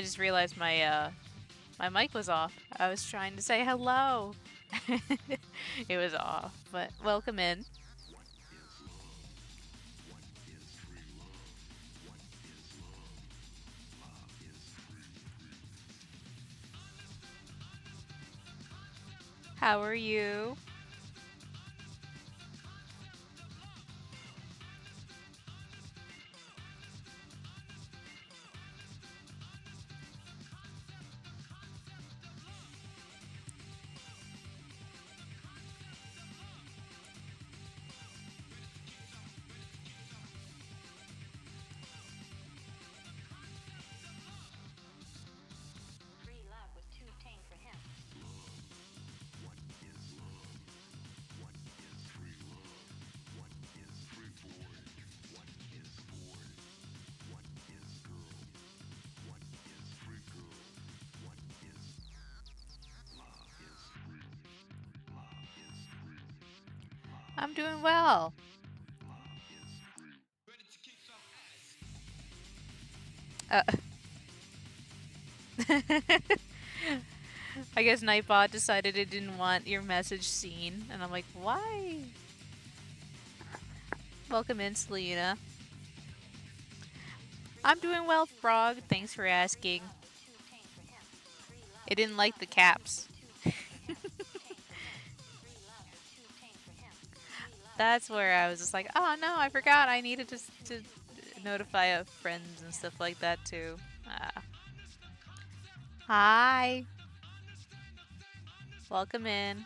I just realized my mic was off. I was trying to say hello. It was off, but welcome in. How are you? I'm doing well. Uh, I guess Nightbot decided it didn't want your message seen, and I'm like, why? Welcome in, Selena. I'm doing well, Frog. Thanks for asking. It didn't like the caps. That's where I was just like, oh no, I forgot I needed to notify friends and stuff like that too. Ah. Hi, welcome in.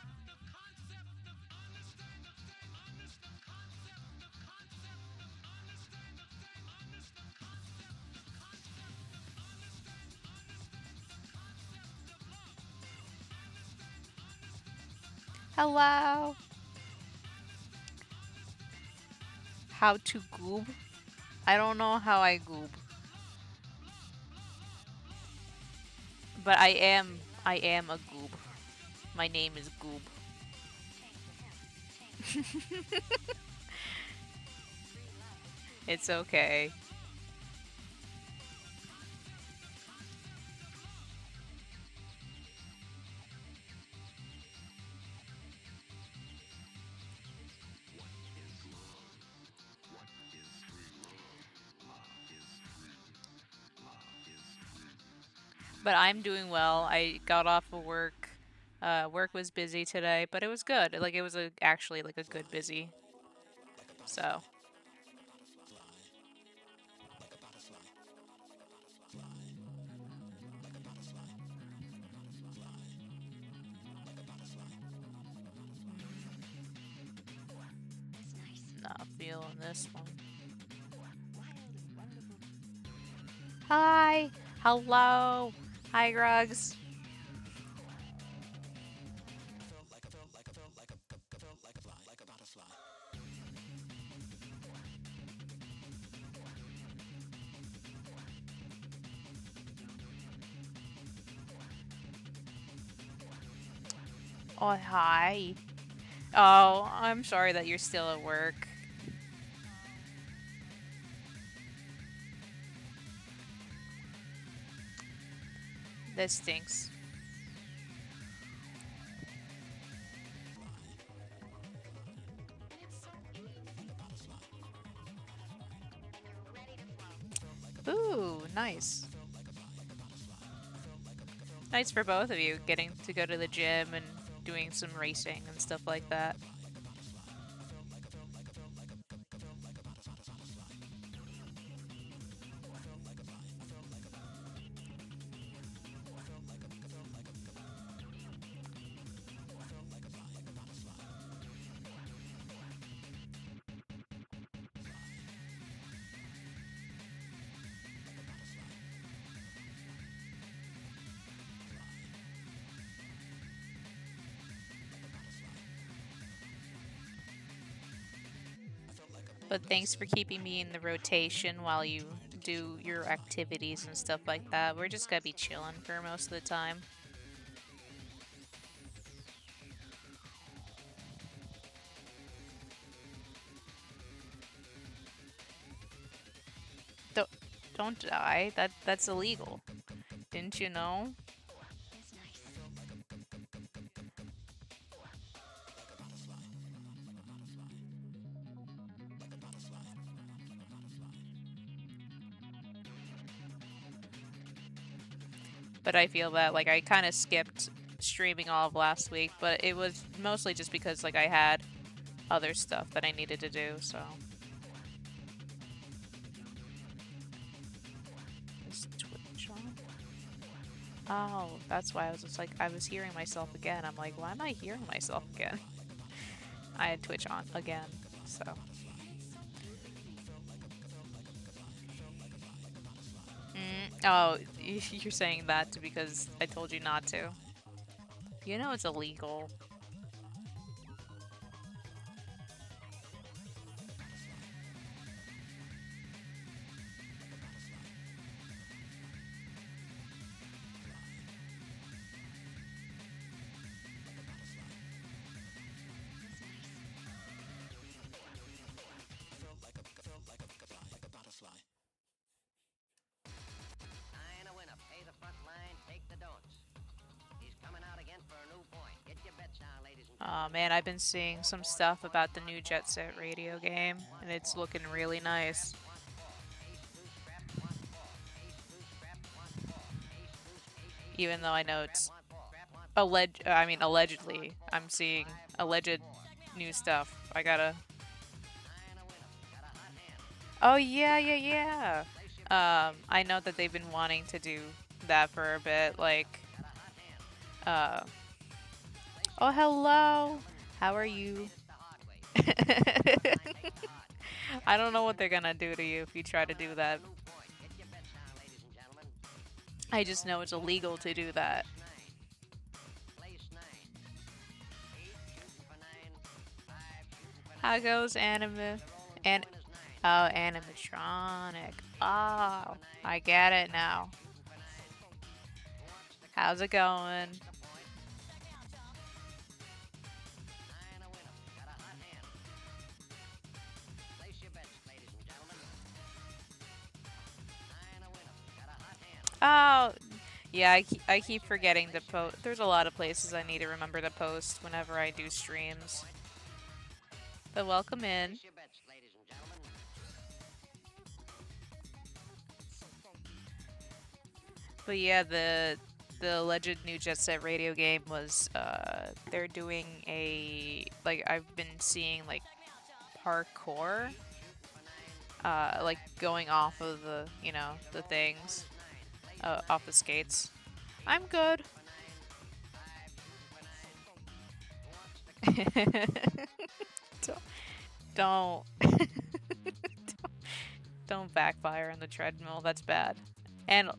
Hello. How to goob? I don't know how I goob, but I am a goob. My name is Goob. It's okay. But I'm doing well. I got off of work. Work was busy today, but it was good. Like it was actually like a good busy. So not feeling this one. Hi. Hello. Hi, Grugs. Oh, hi. Oh, I'm sorry that you're still at work. This stinks. Ooh, nice. Nice for both of you getting to go to the gym and doing some racing and stuff like that. But thanks for keeping me in the rotation while you do your activities and stuff like that. We're just gonna be chilling for most of the time. Don't don't die. That's illegal. Didn't you know? But I feel that like I kind of skipped streaming all of last week, but it was mostly just because like I had other stuff that I needed to do, so. Is Twitch on? Oh, that's why I was just like, I was hearing myself again. I'm like, why am I hearing myself again? I had Twitch on again, so. Oh, you're saying that because I told you not to. You know it's illegal. Oh man, I've been seeing some stuff about the new Jet Set Radio game, and it's looking really nice. Even though I know it's allegedly, I'm seeing alleged new stuff. I gotta. Oh yeah, yeah, yeah. I know that they've been wanting to do that for a bit, like. Uh. Oh hello. How are you? I don't know what they're gonna do to you if you try to do that. I just know it's illegal to do that. How goes anime? And oh, animatronic. Oh, I get it now. How's it going? Oh, yeah, I keep forgetting to post. There's a lot of places I need to remember to post whenever I do streams. But welcome in. But yeah, the alleged new Jet Set Radio game was they're doing a like I've been seeing like parkour like going off of the, you know, the things off the skates. I'm good. don't don't backfire on the treadmill. That's bad. And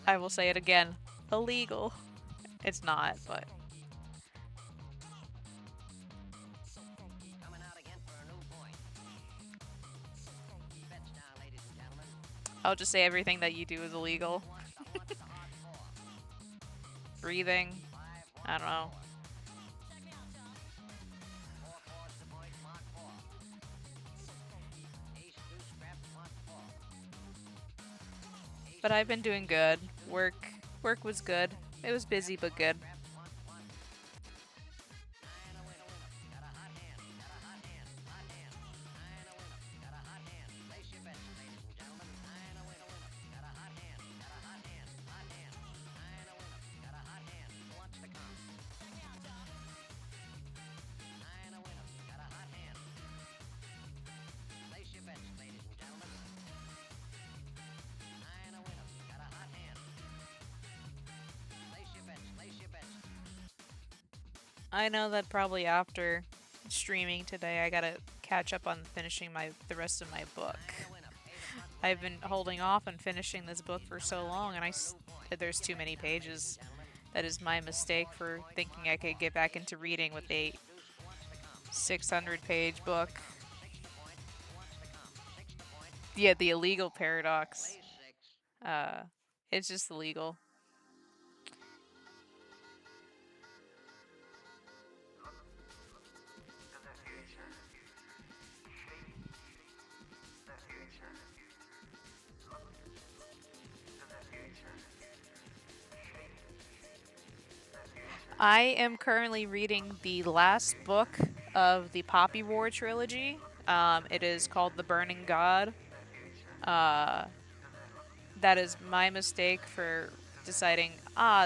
I will say it again, illegal. It's not, but I'll just say everything that you do is illegal. Breathing, I don't know. But I've been doing good. Work was good. It was busy but good. I know that probably after streaming today, I gotta catch up on finishing the rest of my book. I've been holding off on finishing this book for so long, and there's too many pages. That is my mistake for thinking I could get back into reading with a 600-page book. Yeah, the illegal paradox. It's just illegal. I am currently reading the last book of the Poppy War trilogy. It is called The Burning God. Uh, that is my mistake for deciding,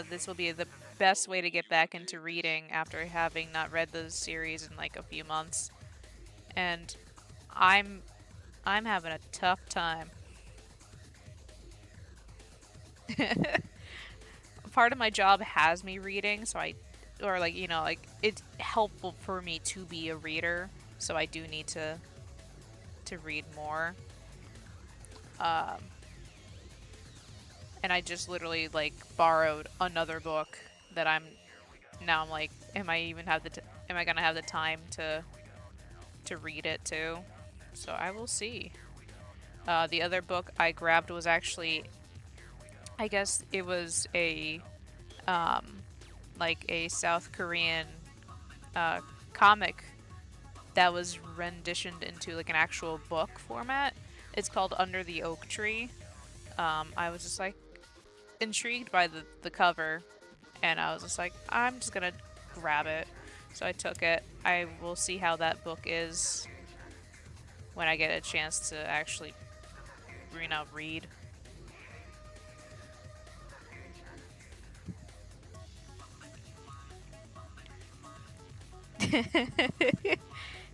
this will be the best way to get back into reading after having not read the series in like a few months. And I'm I'm having a tough time. Part of my job has me reading, so or like, like it's helpful for me to be a reader, so I do need to read more. Um, and I just literally like borrowed another book that I'm like, am I gonna have the time to read it too? So I will see. The other book I grabbed was actually, I guess it was um, like a South Korean uh, comic that was renditioned into like an actual book format. It's called Under the Oak Tree. I was just like intrigued by the cover, and I was just like, I'm just gonna grab it. So I took it. I will see how that book is when I get a chance to actually, read.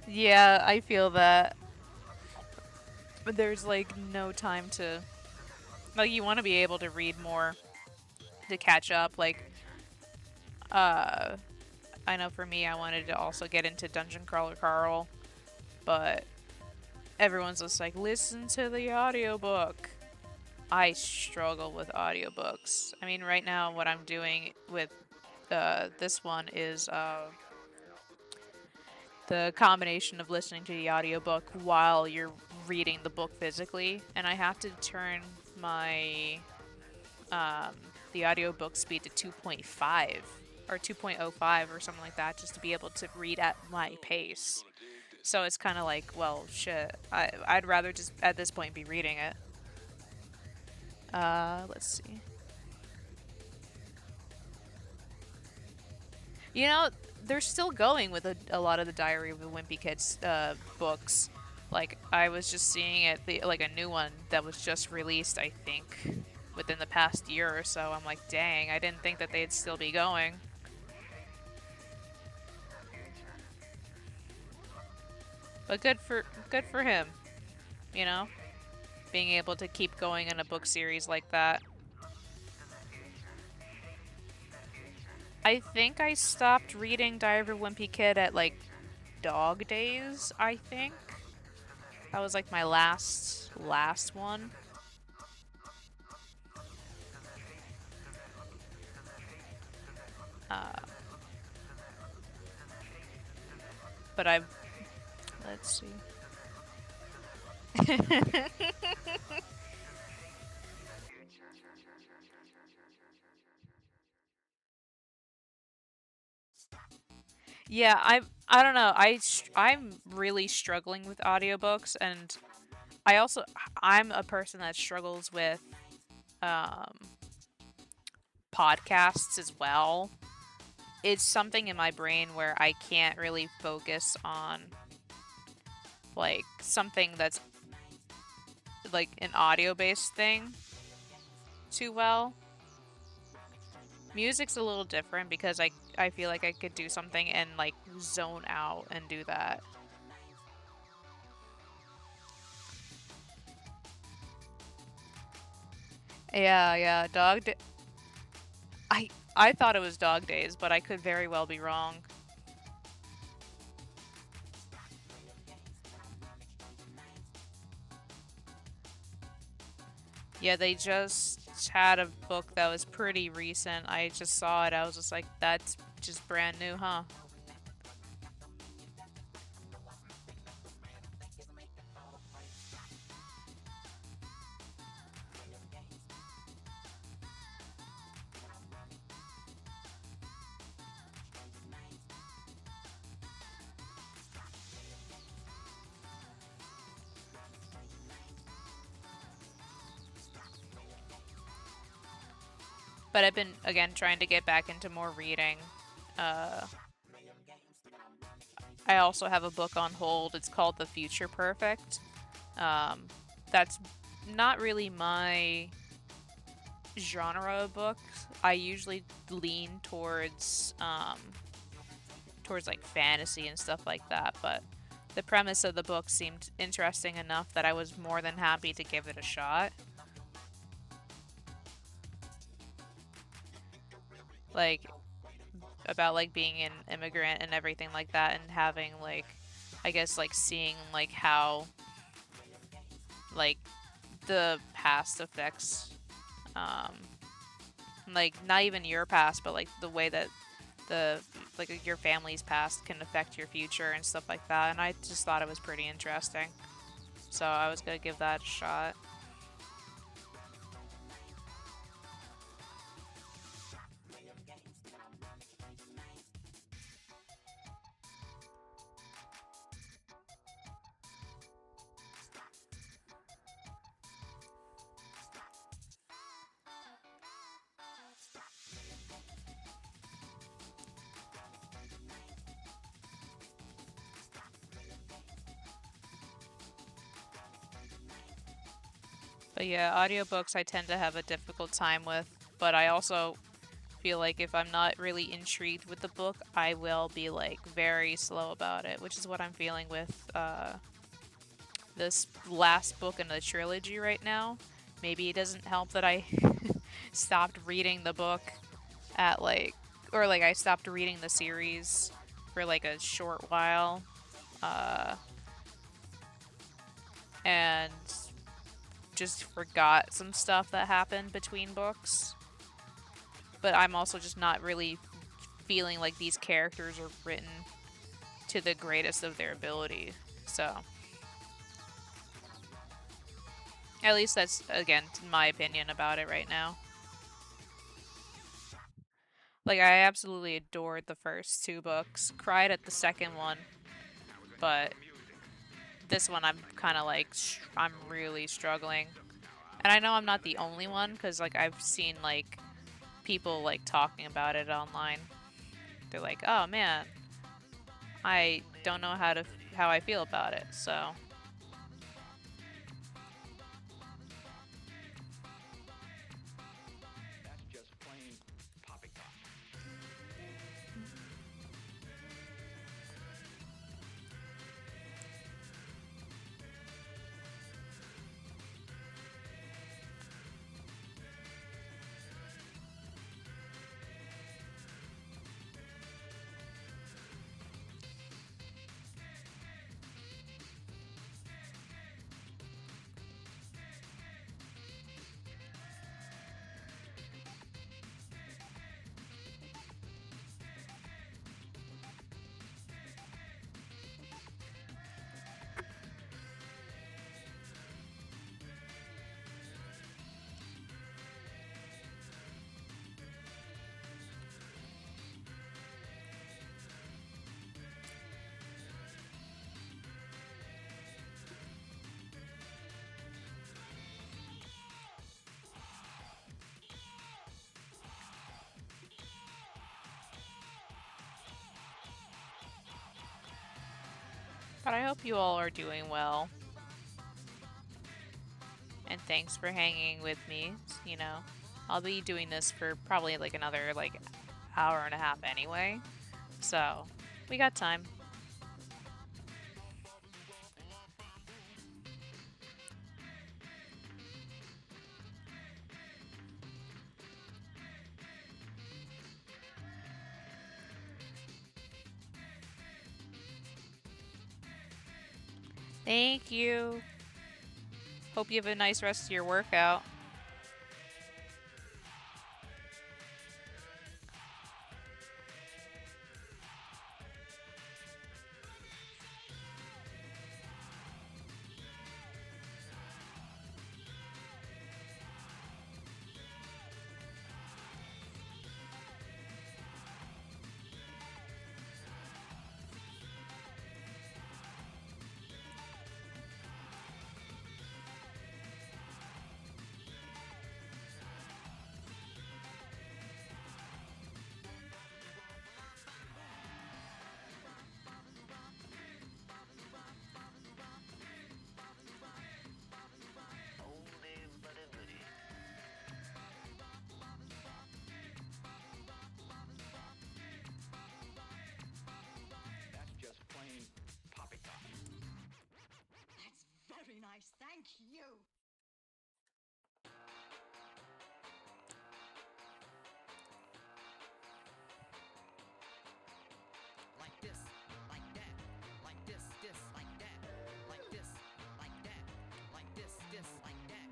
Yeah, I feel that. But there's like no time to, like, you want to be able to read more to catch up. Like, uh, I know for me, I wanted to also get into Dungeon Crawler Carl, but everyone's just like, listen to the audiobook. I struggle with audiobooks. I mean, right now, what I'm doing with this one is the combination of listening to the audiobook while you're reading the book physically, and I have to turn my um, the audiobook speed to 2.5 or 2.05 or something like that, just to be able to read at my pace. So it's kind of like, well, shit. I'd rather just at this point be reading it. Let's see. You know, they're still going with a lot of the Diary of the Wimpy Kids books. Like, I was just seeing it, like a new one that was just released, I think, within the past year or so. I'm like, dang, I didn't think that they'd still be going. But good for him, you know, being able to keep going in a book series like that. I think I stopped reading Diary of a Wimpy Kid at like Dog Days, I think. That was like my last one. Uh, but I've let's see. Yeah, I don't know. I'm really struggling with audiobooks, and I'm a person that struggles with um podcasts as well. It's something in my brain where I can't really focus on like something that's like an audio based thing too well. Music's a little different because I feel like I could do something and like zone out and do that. Yeah, yeah, I thought it was Dog Days, but I could very well be wrong. Yeah, they just had a book that was pretty recent. I just saw it. I was just like, that's just brand new, huh? But I've been again trying to get back into more reading. Uh, I also have a book on hold. It's called The Future Perfect. That's not really my genre of books. I usually lean towards like fantasy and stuff like that, but the premise of the book seemed interesting enough that I was more than happy to give it a shot. Like about like being an immigrant and everything like that, and having like, I guess like seeing like how like the past affects um like not even your past, but like the way that the like your family's past can affect your future and stuff like that, and I just thought it was pretty interesting, so I was gonna give that a shot. But yeah, audiobooks I tend to have a difficult time with, but I also feel like if I'm not really intrigued with the book, I will be like very slow about it, which is what I'm feeling with this last book in the trilogy right now. Maybe it doesn't help that I stopped reading the book at like, or like I stopped reading the series for like a short while, uh, and just forgot some stuff that happened between books. But I'm also just not really feeling like these characters are written to the greatest of their ability. So, at least that's, again, my opinion about it right now. Like, I absolutely adored the first two books, cried at the second one, but this one I'm kind of like, I'm really struggling. And I know I'm not the only one, because, like, I've seen, like, people, like, talking about it online. They're like, oh man, I don't know how I feel about it, so. But I hope you all are doing well. And thanks for hanging with me. You know, I'll be doing this for probably like another like hour and a half anyway. So, we got time. Thank you. Hope you have a nice rest of your workout. nice. Thank you. Like this, like that, like this, like that, like this, like that, like this, like that.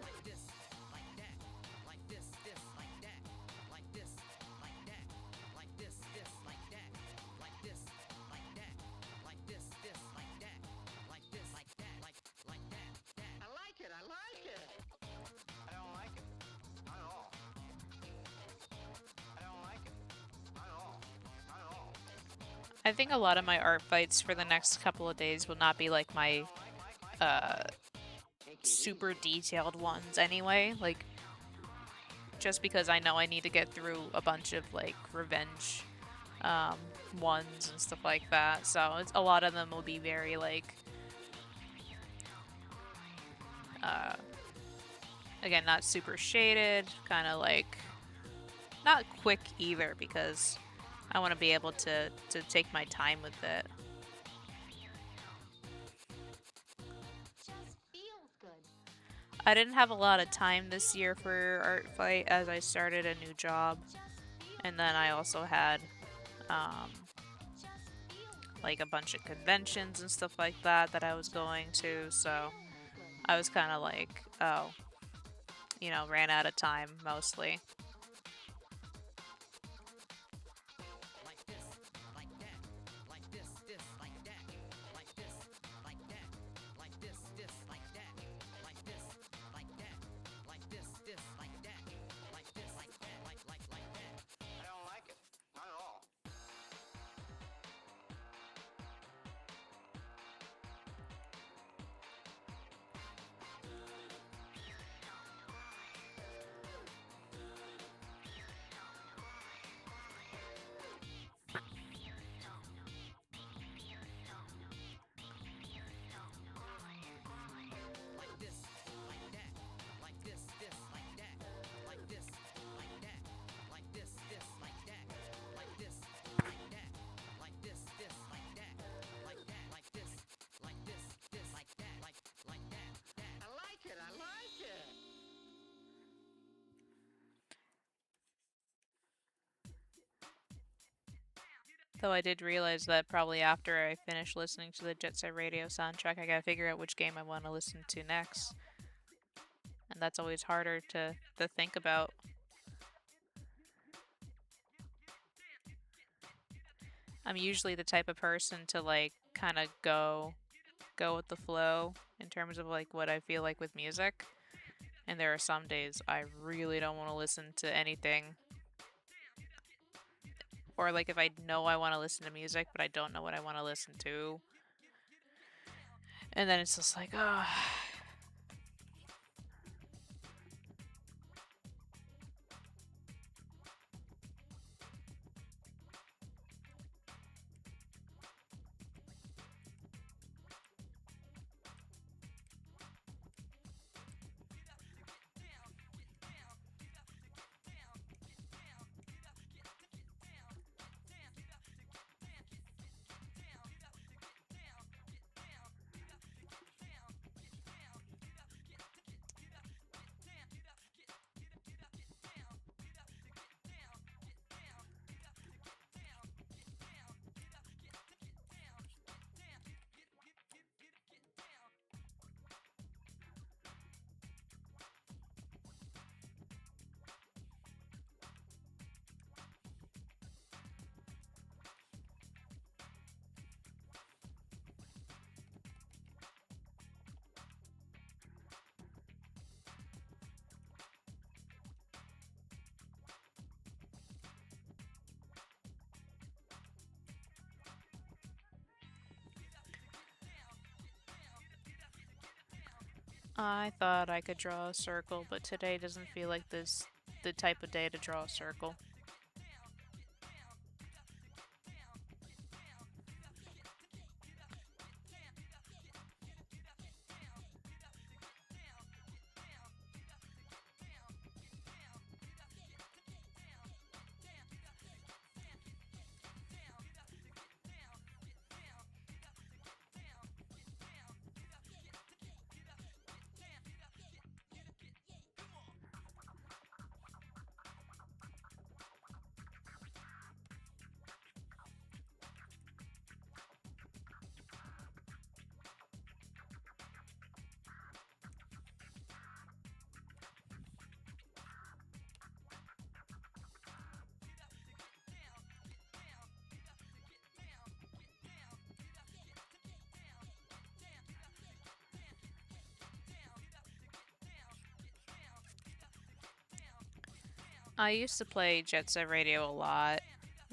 Like this, like that, like this, like that, like this, like that, like this, like that, like this, like that, like this, like that, like this, like that, like that, that. I like it, I like it. I don't like it, not at all. I don't like it, not at all, not at all. I think a lot of my art fights for the next couple of days will not be like my super detailed ones anyway, like just because I know I need to get through a bunch of like revenge ones and stuff like that. So a lot of them will be very like again, not super shaded, kind of like not quick either because I want to be able to take my time with it. Just feels good. I didn't have a lot of time this year for Art Fight as I started a new job, and then I also had like a bunch of conventions and stuff like that that I was going to, so I was kind of like, oh, ran out of time mostly. Like this, like that, like this, like that, like this, like that, like this, like that, like this, like that, like this, like that, like this, like that, like that. I don't like it, not at all. Like this, like that, like this, like that, like this, like that, like this, like that, like this, like that, like this, like that, like that, like this, like this, like that, like that, that. I like it, I like it. Though I did realize that probably after I finish listening to the Jet Set Radio soundtrack, I gotta figure out which game I want to listen to next. And that's always harder to think about. I'm usually the type of person to like kind of go with the flow in terms of like what I feel like with music. And there are some days I really don't want to listen to anything. Or like if I know I want to listen to music but I don't know what I want to listen to. And then it's just like, oh. I thought I could draw a circle, but today doesn't feel like the type of day to draw a circle. I used to play Jet Set Radio a lot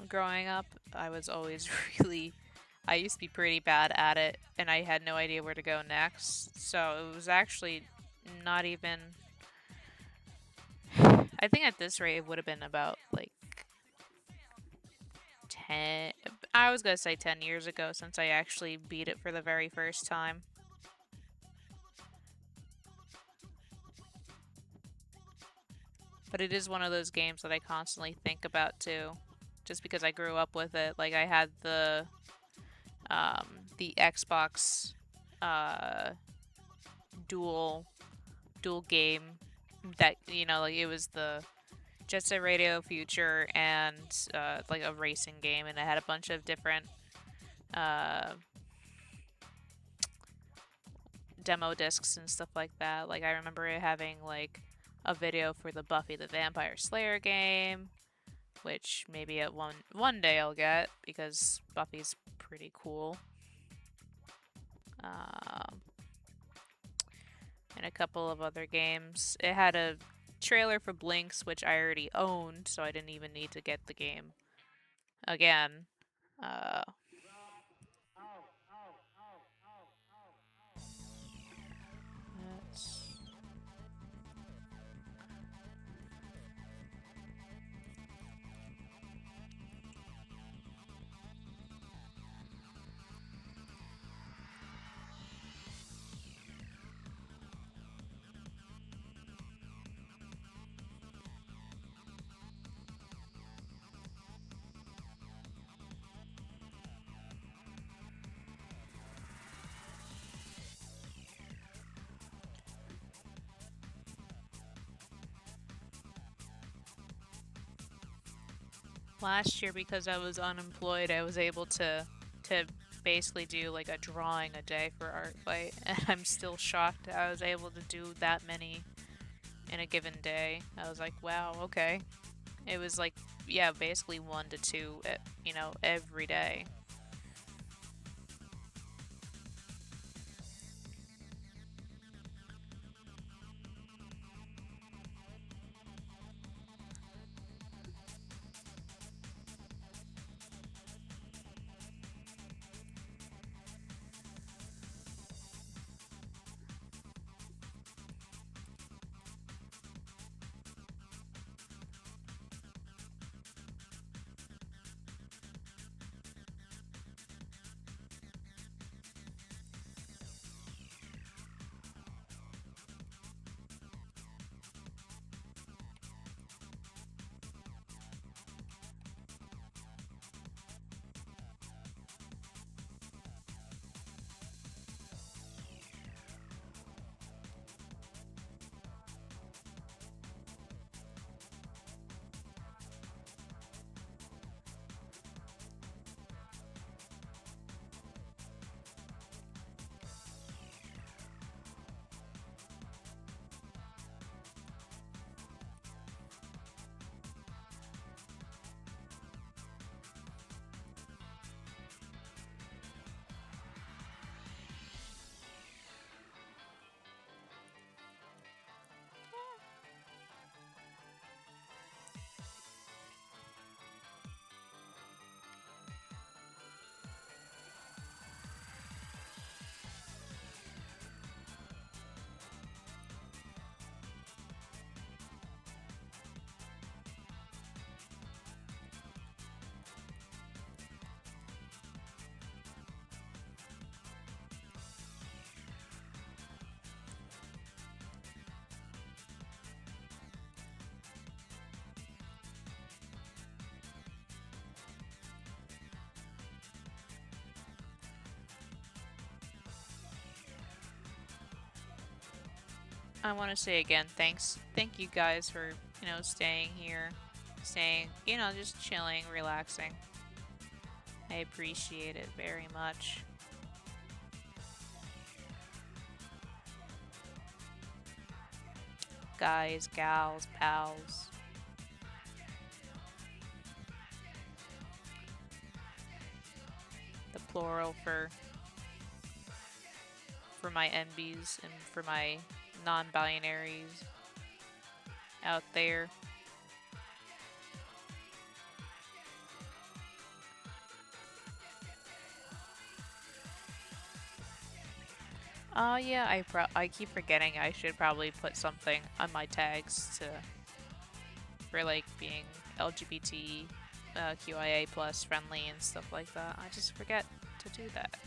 growing up. I was always really. I used to be pretty bad at it, and I had no idea where to go next. So it was actually not even. I think at this rate, it would have been about like 10. I was gonna say 10 years ago since I actually beat it for the very first time. But it is one of those games that I constantly think about too, just because I grew up with it. Like I had the Xbox uh, dual game that like it was the Jet Set Radio Future and like a racing game, and it had a bunch of different uh, demo discs and stuff like that. Like I remember it having like a video for the Buffy the Vampire Slayer game, which maybe at one day I'll get because Buffy's pretty cool. Um, and a couple of other games. It had a trailer for Blinks, which I already owned, so I didn't even need to get the game again. Uh, that's- Last year, because I was unemployed, I was able to basically do like a drawing a day for ArtFight, and I'm still shocked I was able to do that many in a given day. I was like, wow, okay. It was like, yeah, basically 1 to 2, every day. I want to say again, thank you guys for staying here, just chilling, relaxing. I appreciate it very much. Guys, gals, pals. The plural for my NBs and for my non-binaries out there. Yeah, I keep forgetting I should probably put something on my tags to for like being LGBT, QIA plus friendly and stuff like that. I just forget to do that.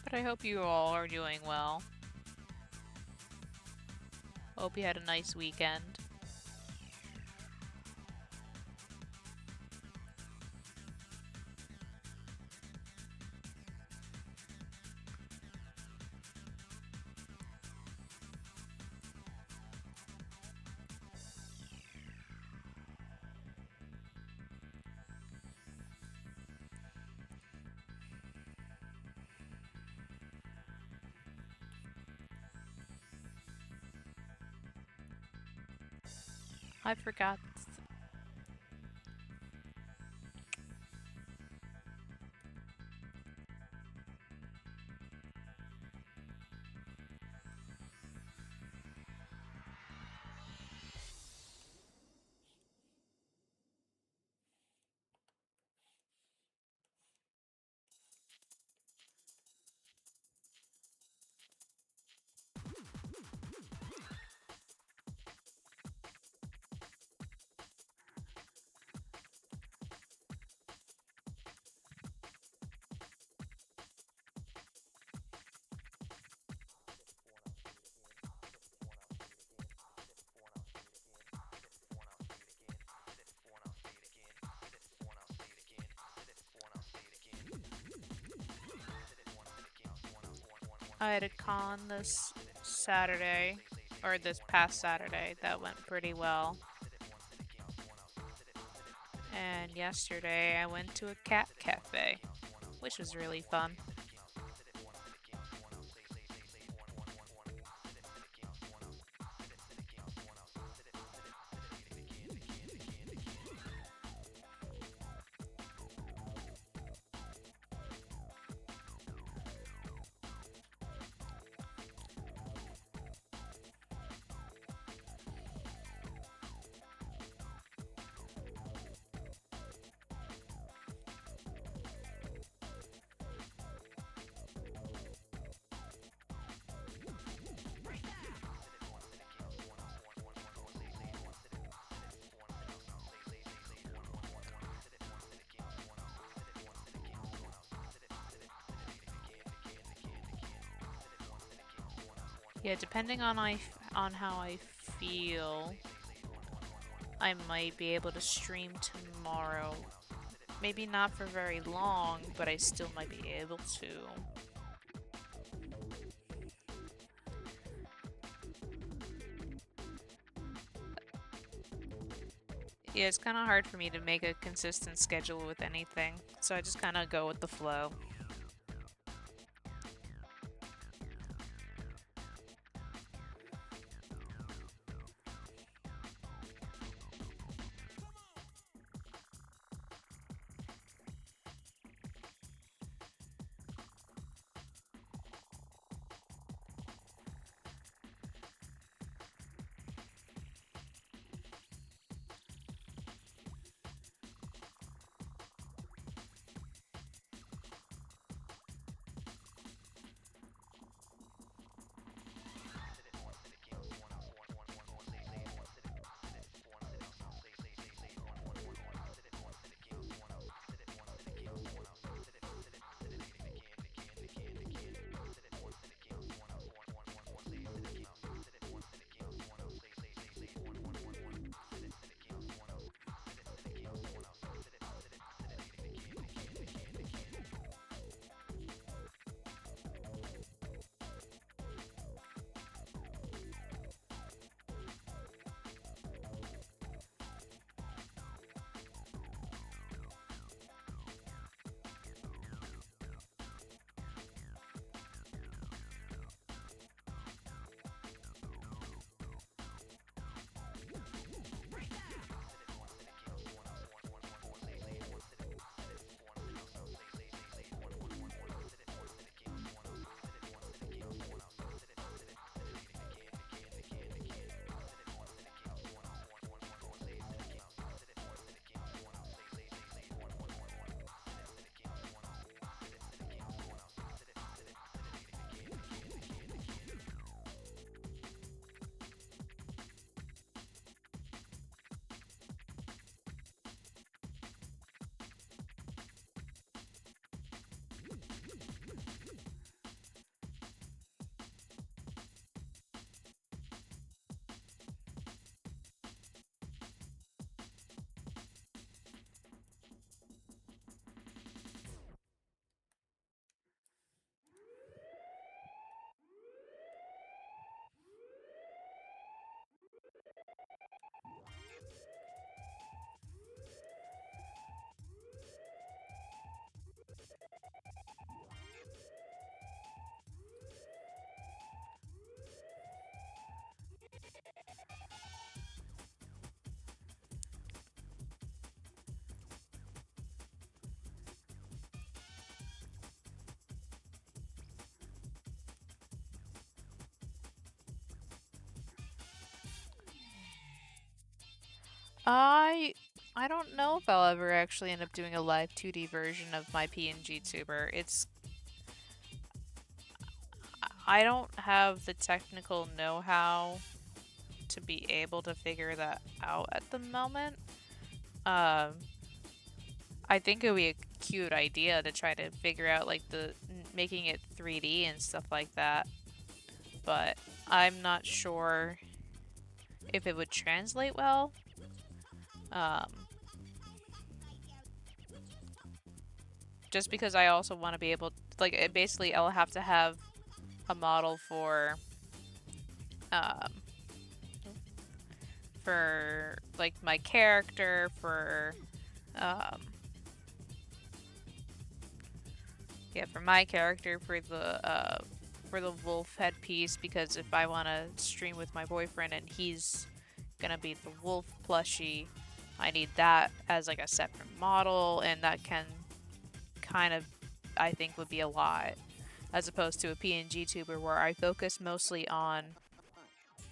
But I hope you all are doing well. Hope you had a nice weekend. I forgot. I had a con this Saturday, or this past Saturday, that went pretty well. And yesterday I went to a cat cafe, which was really fun. Yeah, depending on on how I feel, I might be able to stream tomorrow. Maybe not for very long, but I still might be able to. Yeah, it's kind of hard for me to make a consistent schedule with anything, so I just kind of go with the flow. I I don't know if I'll ever actually end up doing a live 2D version of my PNG tuber. I don't have the technical know-how to be able to figure that out at the moment. Um, I think it would be a cute idea to try to figure out like making it 3D and stuff like that, but I'm not sure if it would translate well. Um, just because I also want to be able, like, basically I'll have to have a model um, for like my character, um, for my character, for the wolf headpiece, because if I want to stream with my boyfriend and he's gonna be the wolf plushie, I need that as like a separate model, and that can kind of, I think, would be a lot, as opposed to a PNG tuber where I focus mostly on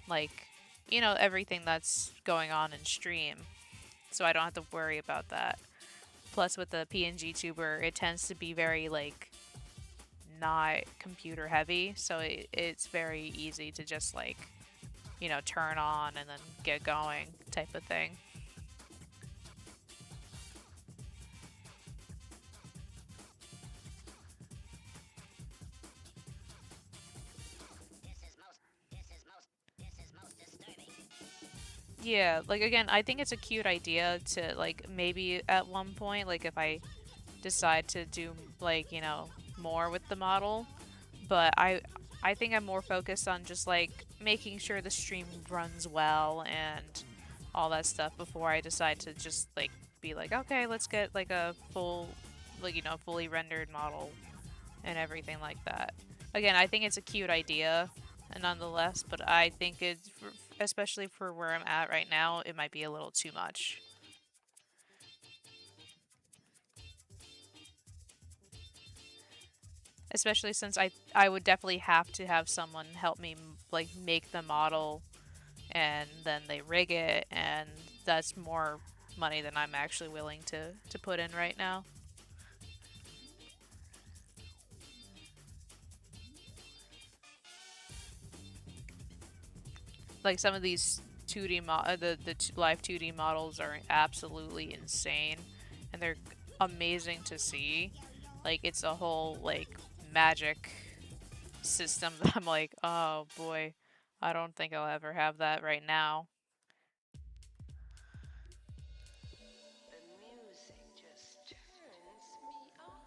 like, everything that's going on in stream, so I don't have to worry about that. Plus, with the PNG tuber, it tends to be very like not computer heavy, so it's very easy to just like, turn on and then get going type of thing. Yeah, like again, I think it's a cute idea to like maybe at one point, like if I decide to do like, more with the model, but I think I'm more focused on just like making sure the stream runs well and all that stuff before I decide to just like be like, okay, let's get like a full, like, fully rendered model and everything like that. Again, I think it's a cute idea nonetheless, but I think it's, especially for where I'm at right now, it might be a little too much. Especially since I would definitely have to have someone help me like make the model, and then they rig it, and that's more money than I'm actually willing to put in right now. Like some of these 2D live 2D models are absolutely insane, and they're amazing to see. Like it's a whole like magic system that I'm like, oh boy, I don't think I'll ever have that right now. The music just turns me on.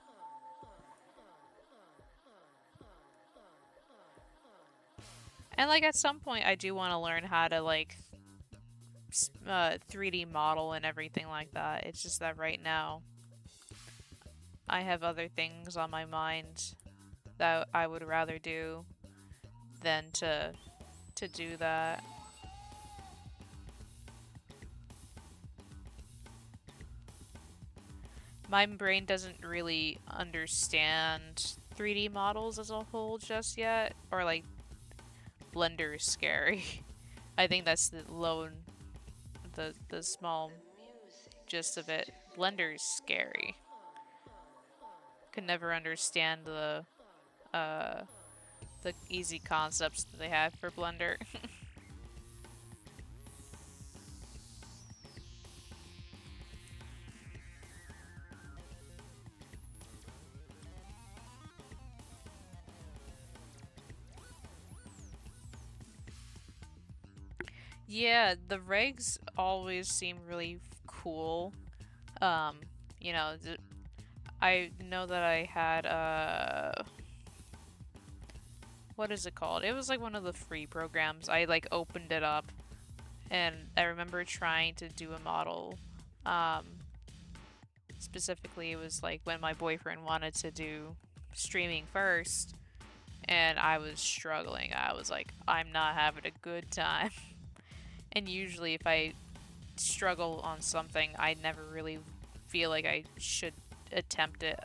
And like at some point, I do want to learn how to like 3D model and everything like that. It's just that right now, I have other things on my mind that I would rather do than to do that. My brain doesn't really understand 3D models as a whole just yet, or like Blender is scary. I think that's the small gist of it. Blender is scary. Could never understand uh the easy concepts that they have for Blender. Yeah, the regs always seem really cool. Um, you know, I know that I had what is it called? It was like one of the free programs. I like opened it up, and I remember trying to do a model. Um, specifically, it was like when my boyfriend wanted to do streaming first, and I was struggling. I was like, I'm not having a good time. And usually, if I struggle on something, I never really feel like I should attempt it.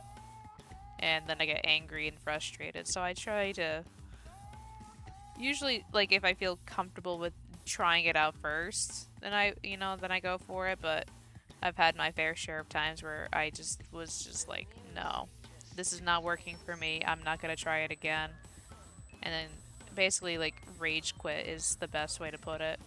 And then I get angry and frustrated. So I try to usually, like, if I feel comfortable with trying it out first, then I go for it. But I've had my fair share of times where I just was just like, no, this is not working for me. I'm not gonna try it again. And then basically like rage quit is the best way to put it.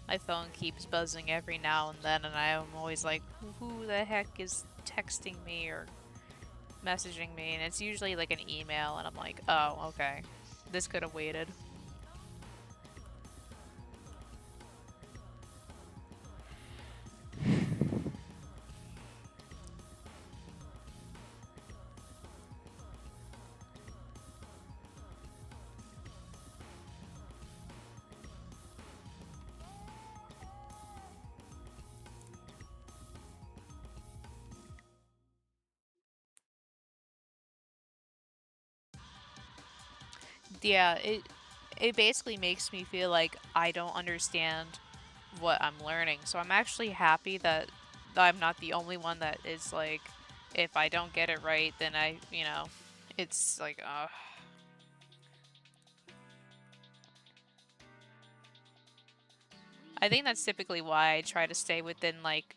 My phone keeps buzzing every now and then, and I'm always like, who the heck is texting me or messaging me? And it's usually like an email, and I'm like, oh, okay. This could have waited. Yeah, it basically makes me feel like I don't understand what I'm learning. So I'm actually happy that I'm not the only one that is like, if I don't get it right, then it's like, I think that's typically why I try to stay within like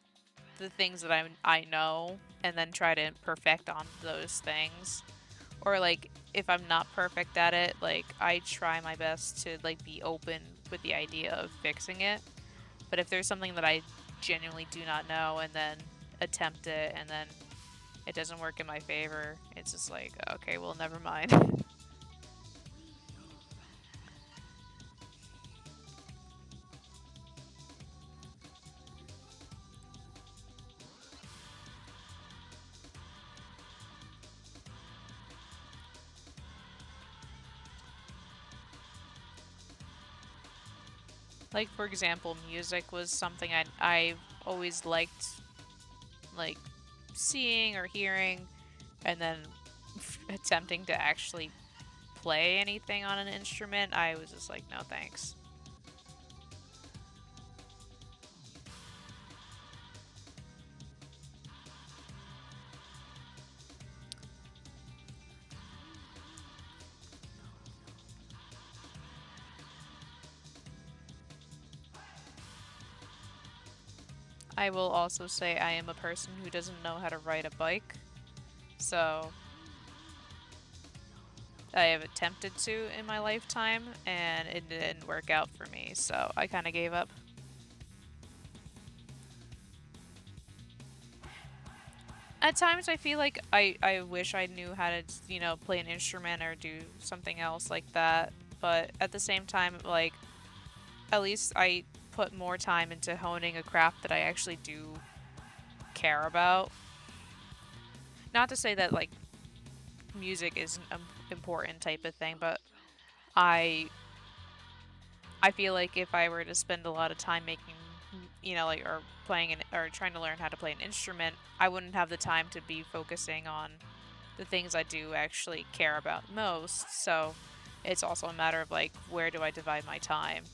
the things that I know and then try to perfect on those things. Or like if I'm not perfect at it, like I try my best to like be open with the idea of fixing it. But if there's something that I genuinely do not know and then attempt it and then it doesn't work in my favor, it's just like, okay, well, never mind. Like, for example, music was something I always liked, like, seeing or hearing, and then attempting to actually play anything on an instrument, I was just like, no thanks. I will also say I am a person who doesn't know how to ride a bike, so I have attempted to in my lifetime, and it didn't work out for me, so I kind of gave up. At times, I feel like I wish I knew how to, play an instrument or do something else like that, but at the same time, like, at least I put more time into honing a craft that I actually do care about. Not to say that, like, music isn't an important type of thing, but I I feel like if I were to spend a lot of time making, like or playing or trying to learn how to play an instrument, I wouldn't have the time to be focusing on the things I do actually care about most. So it's also a matter of like where do I divide my time?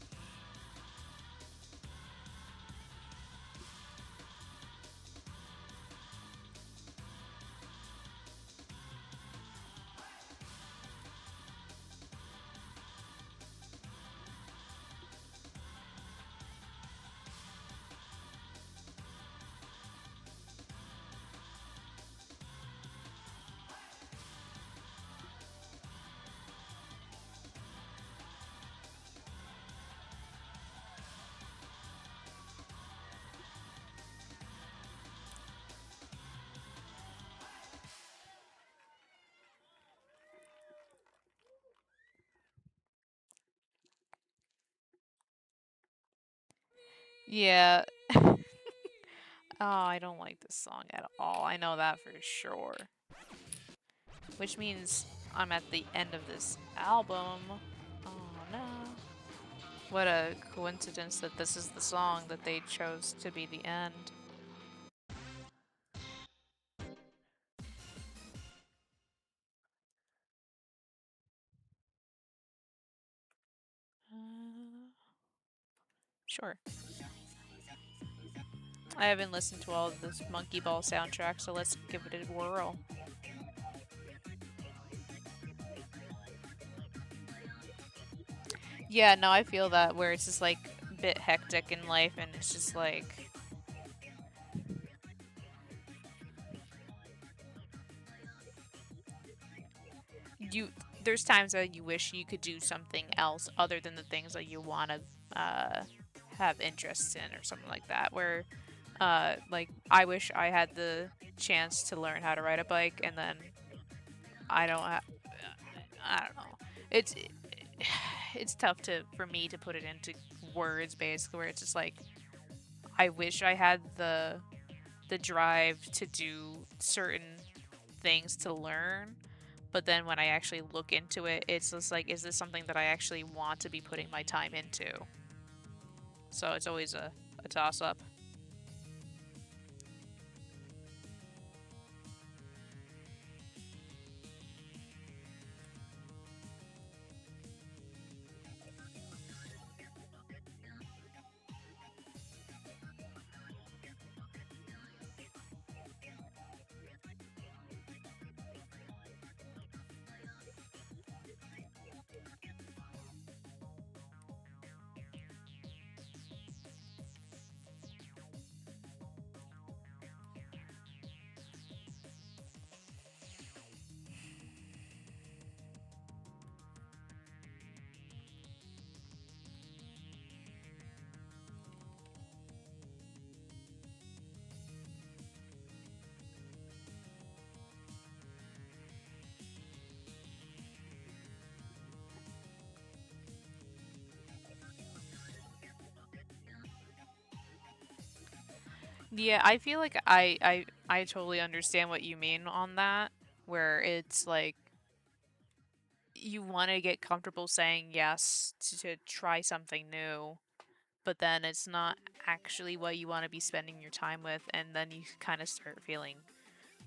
Yeah. Oh, I don't like this song at all. I know that for sure. Which means I'm at the end of this album. Oh no. What a coincidence that this is the song that they chose to be the end. Sure. I haven't listened to all of this Monkey Ball soundtrack, so let's give it a whirl. Yeah, no, I feel that where it's just like a bit hectic in life and it's just like you there's times that you wish you could do something else other than the things that you want to have interests in or something like that where like I wish I had the chance to learn how to ride a bike and then I don't have I don't know. It's it's tough to for me to put it into words basically where it's just like I wish I had the drive to do certain things to learn, but then when I actually look into it, it's just like, is this something that I actually want to be putting my time into? So it's always a toss up. Yeah, I feel like I totally understand what you mean on that, where it's like you want to get comfortable saying yes to try something new, but then it's not actually what you want to be spending your time with, and then you kind of start feeling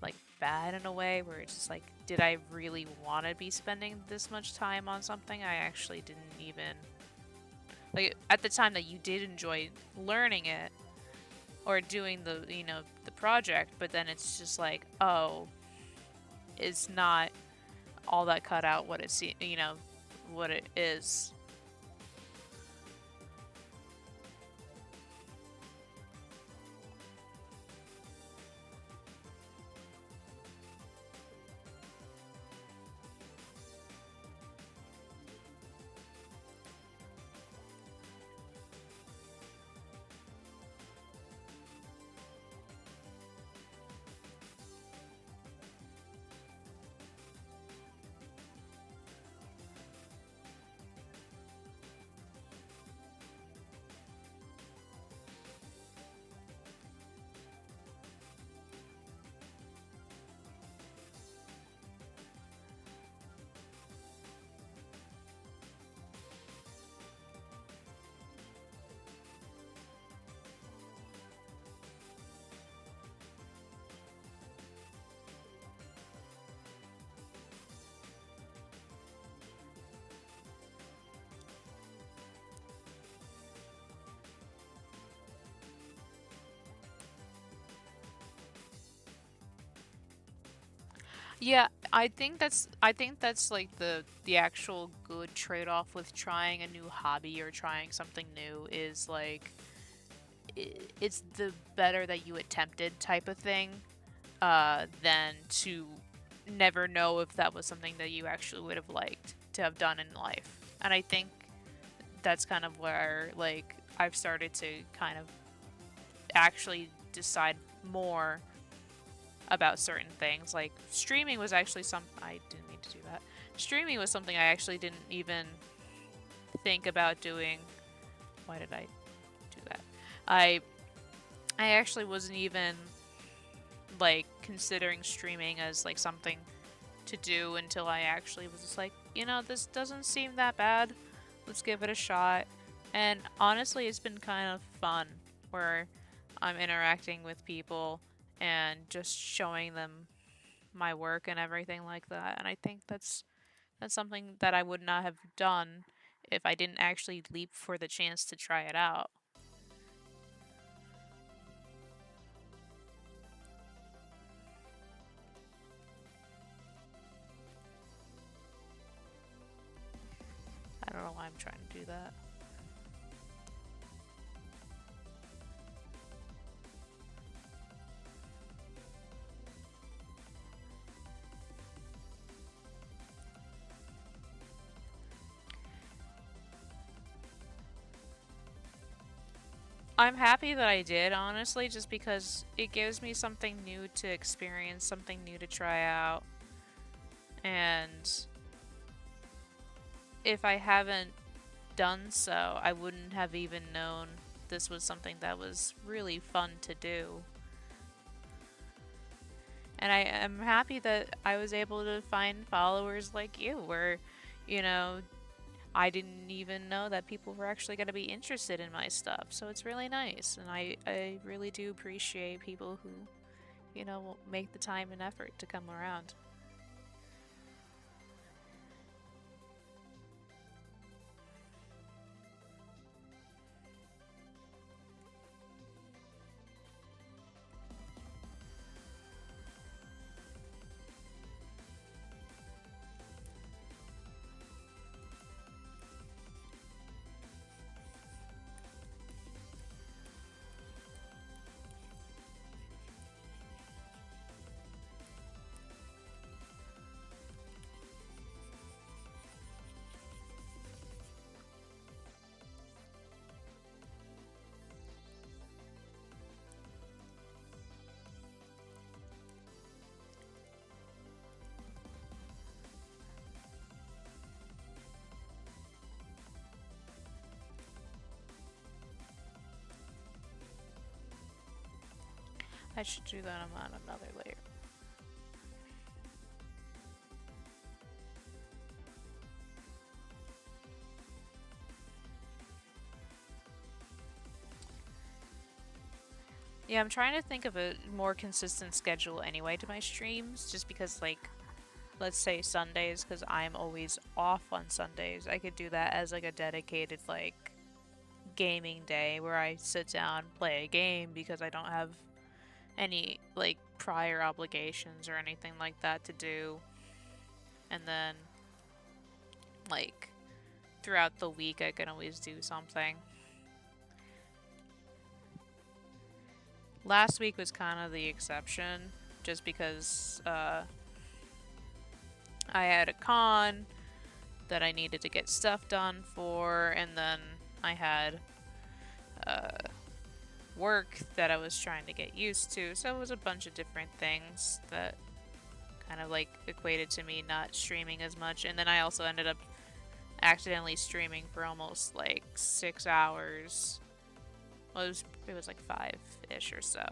like bad in a way where it's just like, did I really want to be spending this much time on something I actually didn't even like at the time that you did enjoy learning it or doing the project, but then it's just like, oh, it's not all that cut out what it's what it is. Yeah, I think that's like the actual good trade-off with trying a new hobby or trying something new is like it's the better that you attempted type of thing than to never know if that was something that you actually would have liked to have done in life. And I think that's kind of where like I've started to kind of actually decide more about certain things. Like streaming was actually some I didn't mean to do that. Streaming was something I actually didn't even think about doing. Why did I do that? I I actually wasn't even like considering streaming as like something to do until I actually was just like, you know, this doesn't seem that bad. Let's give it a shot. And honestly, it's been kind of fun where I'm interacting with people and just showing them my work and everything like that. And I think that's something that I would not have done if I didn't actually leap for the chance to try it out. I don't know why I'm trying to do that. I'm happy that I did, honestly, just because it gives me something new to experience, something new to try out. And if I haven't done so, I wouldn't have even known this was something that was really fun to do. And I am happy that I was able to find followers like you, where, you know, I didn't even know that people were actually going to be interested in my stuff. So it's really nice. And I really do appreciate people who, you know, will make the time and effort to come around. I should do that on another layer. Yeah, I'm trying to think of a more consistent schedule anyway to my streams, just because, like, let's say Sundays, because I'm always off on Sundays. I could do that as, like, a dedicated, like, gaming day where I sit down, play a game because I don't have any, like, prior obligations or anything like that to do. And then, like, throughout the week, I can always do something. Last week was kind of the exception, just because I had a con that I needed to get stuff done for, and then I had uh, work that I was trying to get used to. So it was a bunch of different things that kind of like equated to me not streaming as much. And then I also ended up accidentally streaming for almost like 6 hours. Well, it was like 5-ish or so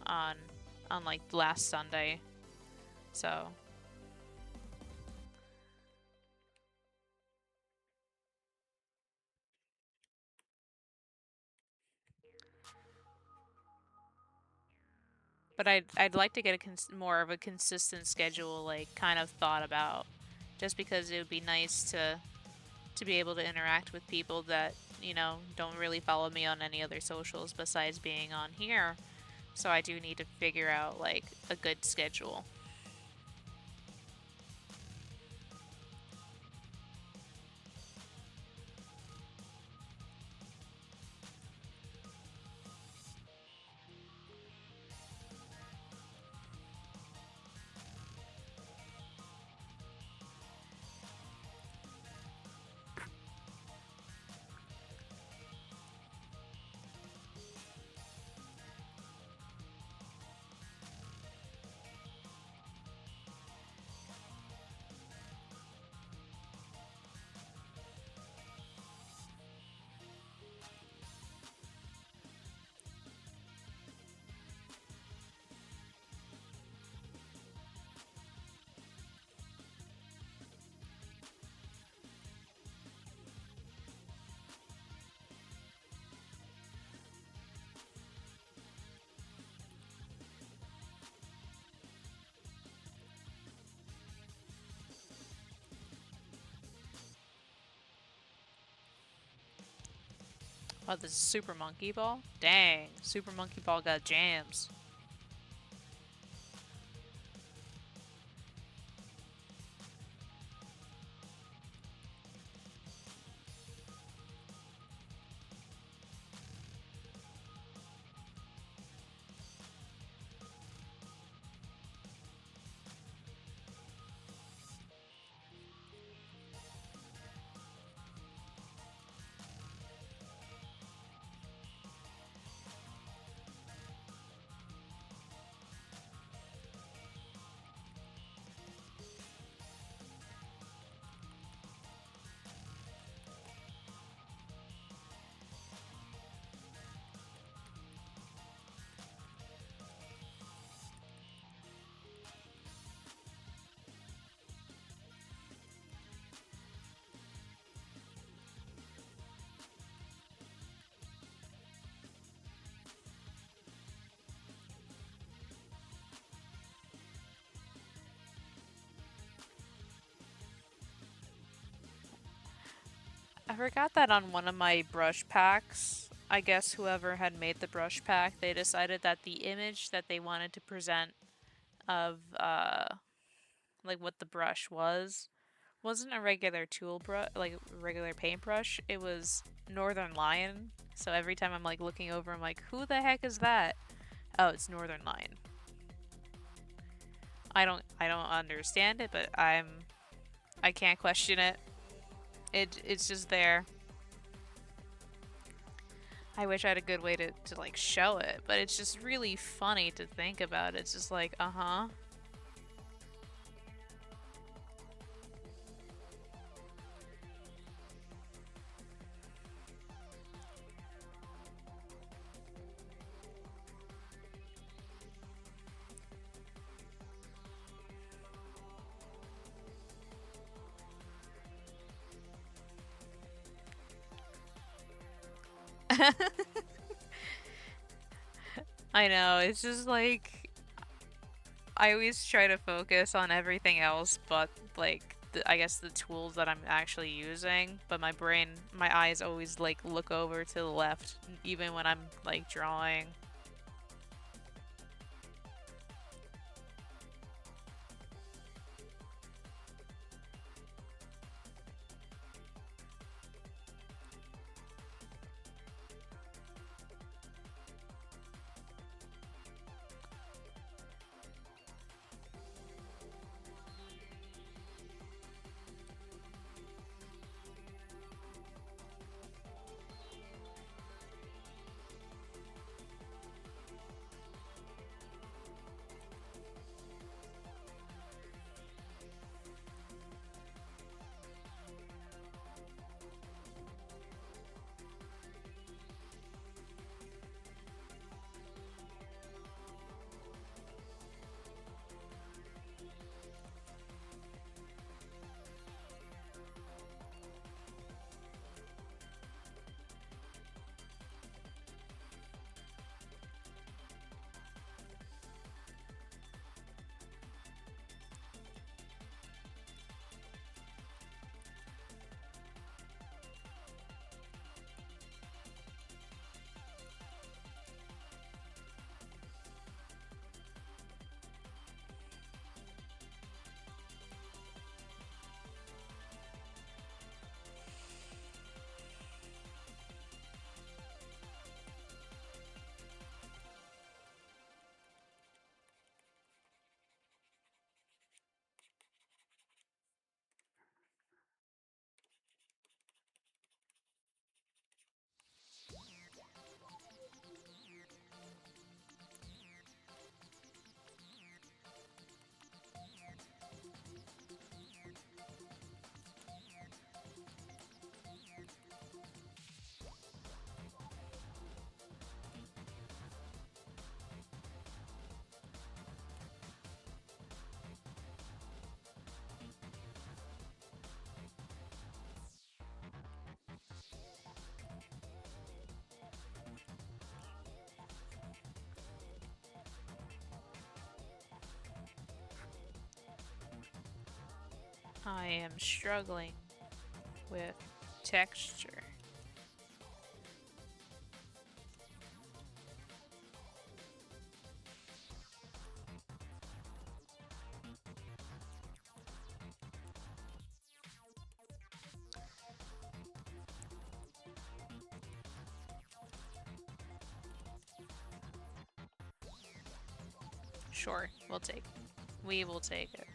on like last Sunday. So but I'd like to get a more of a consistent schedule, like kind of thought about, just because it would be nice to be able to interact with people that, you know, don't really follow me on any other socials besides being on here. So I do need to figure out like a good schedule. Oh, this is Super Monkey Ball? Dang, Super Monkey Ball got jams. I forgot that on one of my brush packs, I guess whoever had made the brush pack, they decided that the image that they wanted to present of like what the brush wasn't a regular tool brush, like a regular paintbrush. It was Northern Lion. So every time I'm like looking over, I'm like, who the heck is that? Oh, it's Northern Lion. I don't understand it, but I can't question it. It's just there. I wish I had a good way to like show it, but it's just really funny to think about. It's just like, uh-huh. I know, it's just like I always try to focus on everything else but like I guess the tools that I'm actually using, but my eyes always like look over to the left even when I'm like drawing. I am struggling with texture. Sure, we will take it.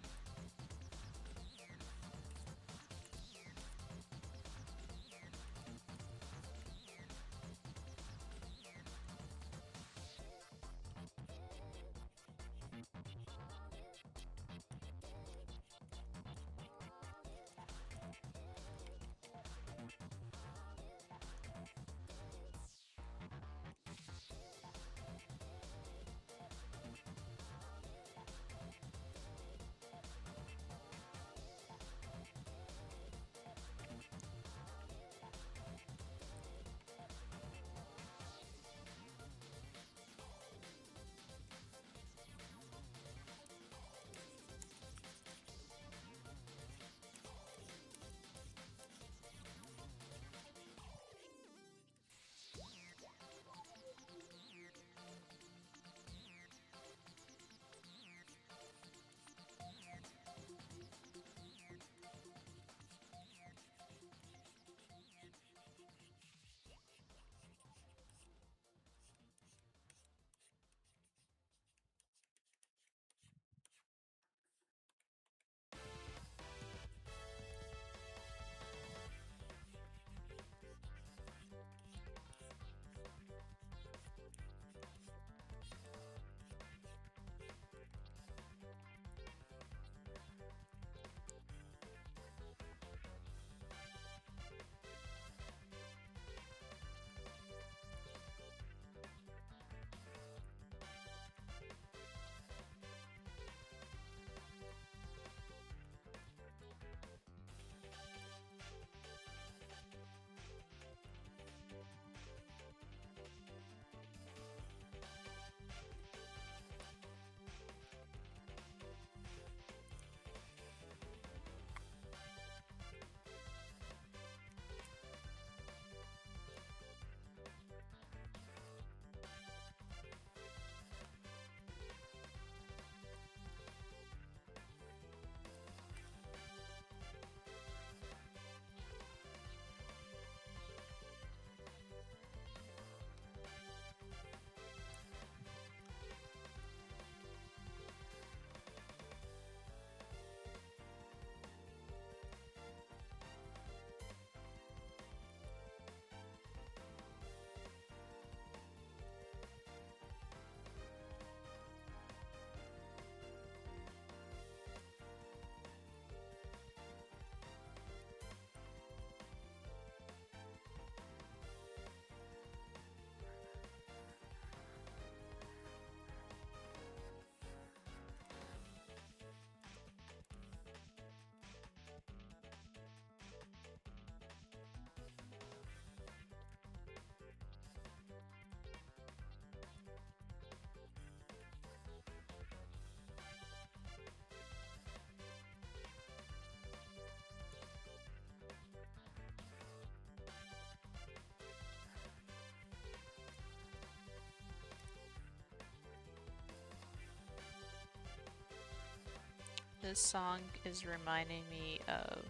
This song is reminding me of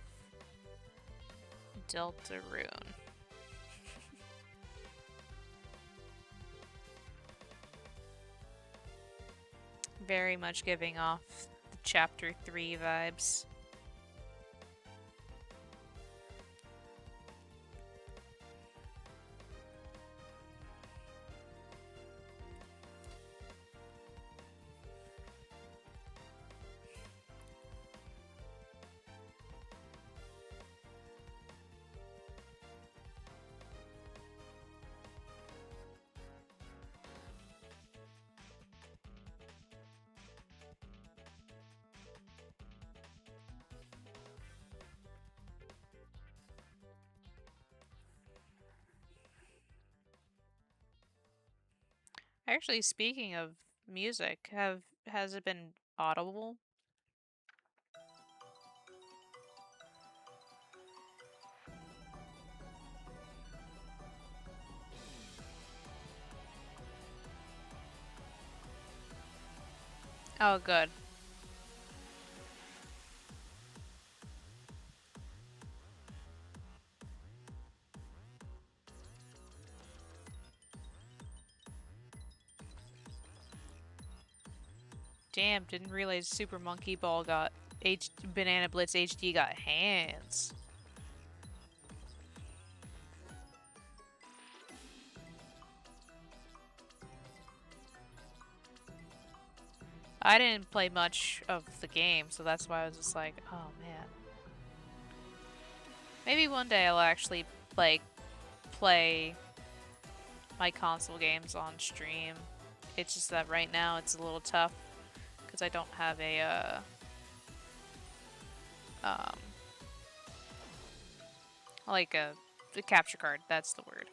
Deltarune. Very much giving off the Chapter 3 vibes. Actually, speaking of music, has it been audible? Oh, good. Damn, didn't realize Super Monkey Ball got Banana Blitz HD got hands. I didn't play much of the game, so that's why I was just like, oh man. Maybe one day I'll actually like play my console games on stream. It's just that right now it's a little tough because I don't have um like a capture card. That's the word.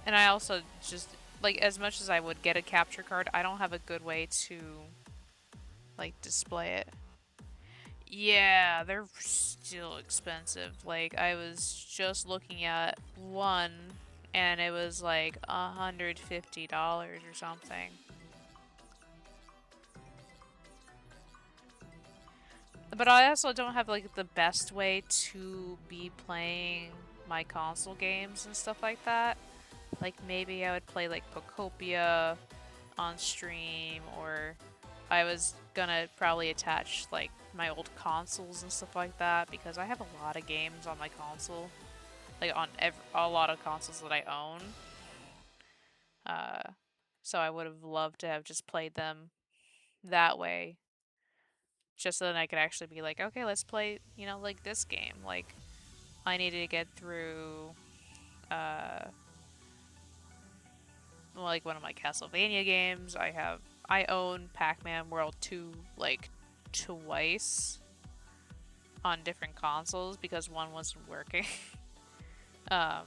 And I also just like as much as I would get a capture card, I don't have a good way to like display it. Yeah, they're still expensive. Like I was just looking at one and it was like $150 or something. But I also don't have like the best way to be playing my console games and stuff like that. Like maybe I would play like Pocopia on stream, or I was gonna probably attach like my old consoles and stuff like that because I have a lot of games on my console, like on a lot of consoles that I own. Uh, so I would have loved to have just played them that way, just so then I could actually be like, okay, let's play, like this game. Like I needed to get through, uh, like one of my Castlevania games. I own Pac-Man World 2 like twice on different consoles because one wasn't working. um,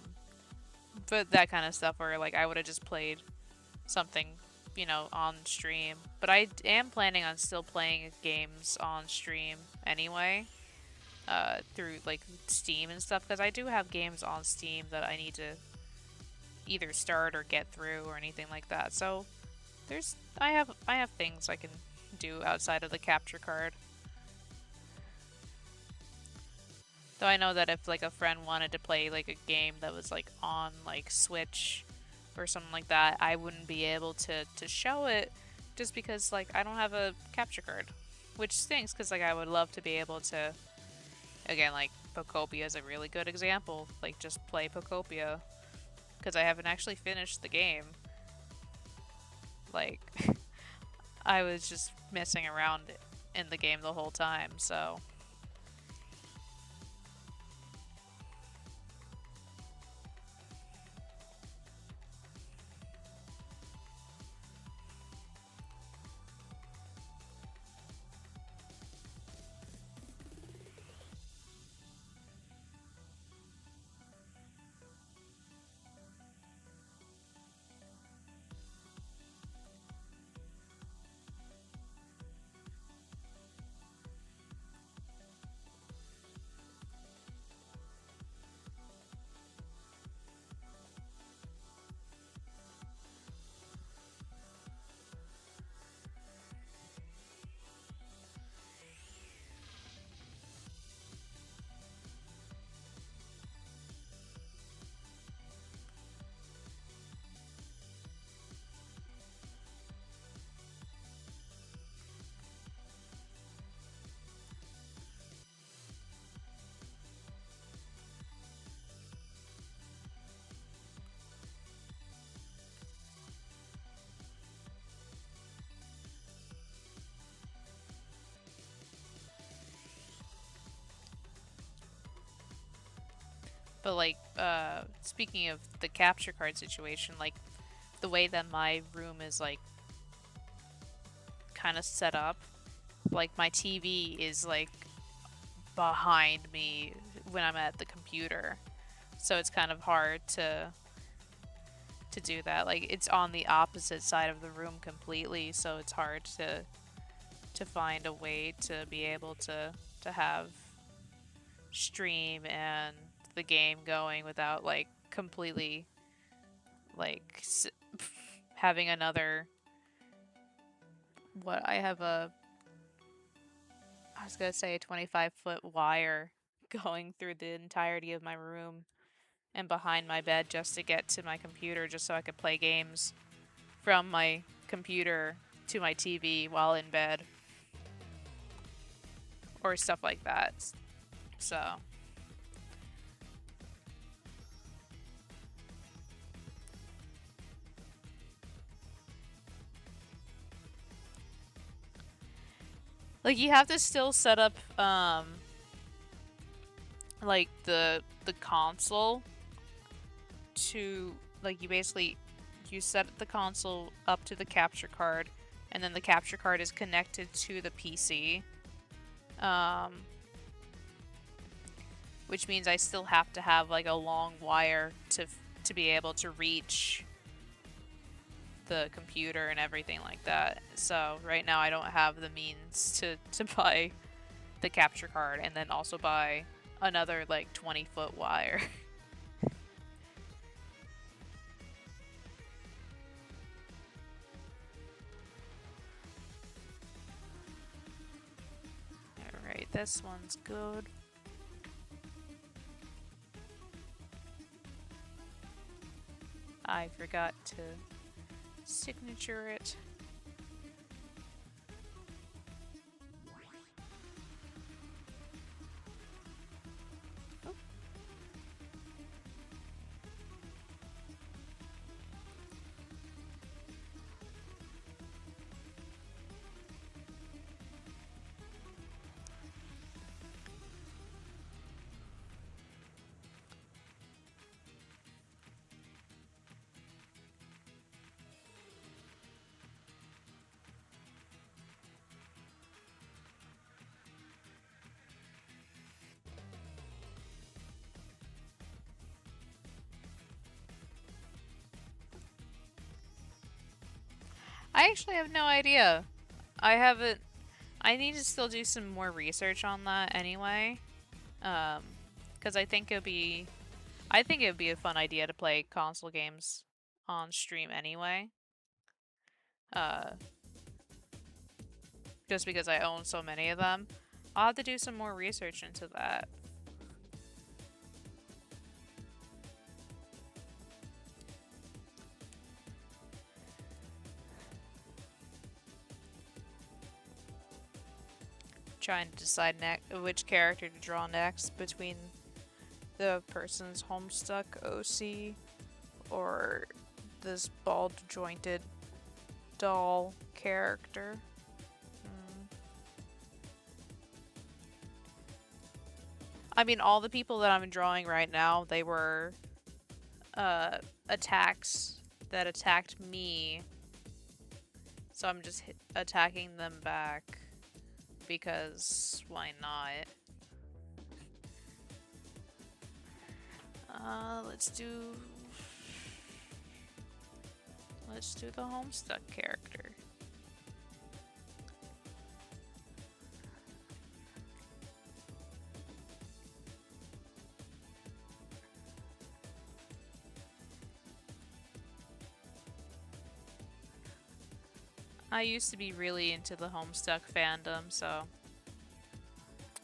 but that kind of stuff where like I would have just played something, on stream. But I am planning on still playing games on stream anyway, through like Steam and stuff because I do have games on Steam that I need to either start or get through or anything like that. So I have things I can do outside of the capture card. Though I know that if like a friend wanted to play like a game that was like on like Switch or something like that, I wouldn't be able to show it just because like I don't have a capture card, which stinks because like I would love to be able to, again, like Pocopia is a really good example, like just play Pocopia because I haven't actually finished the game. Like I was just messing around in the game the whole time, so but like speaking of the capture card situation, like the way that my room is like kind of set up, like my TV is like behind me when I'm at the computer. So it's kind of hard to do that. Like it's on the opposite side of the room completely, so it's hard to find a way to be able to have stream and the game going without like completely like having another what I have a I was gonna say a 25-foot wire going through the entirety of my room and behind my bed just to get to my computer, just so I could play games from my computer to my TV while in bed. Or stuff like that. So. Like, you have to still set up, like, the console to, like, you set the console up to the capture card, and then the capture card is connected to the PC. Which means I still have to have, like, a long wire to be able to reach the computer and everything like that. So right now I don't have the means to buy the capture card and then also buy another, like, 20-foot wire. Alright, this one's good. I forgot to signature it. Oh. I actually have no idea. I need to still do some more research on that anyway. Because I think it would be a fun idea to play console games on stream anyway. Just because I own so many of them. I'll have to do some more research into that. Trying to decide which character to draw next between the person's Homestuck OC or this bald jointed doll character. I mean, all the people that I'm drawing right now, they were attacks that attacked me, so I'm just attacking them back because why not? Let's do the Homestuck character. I used to be really into the Homestuck fandom, so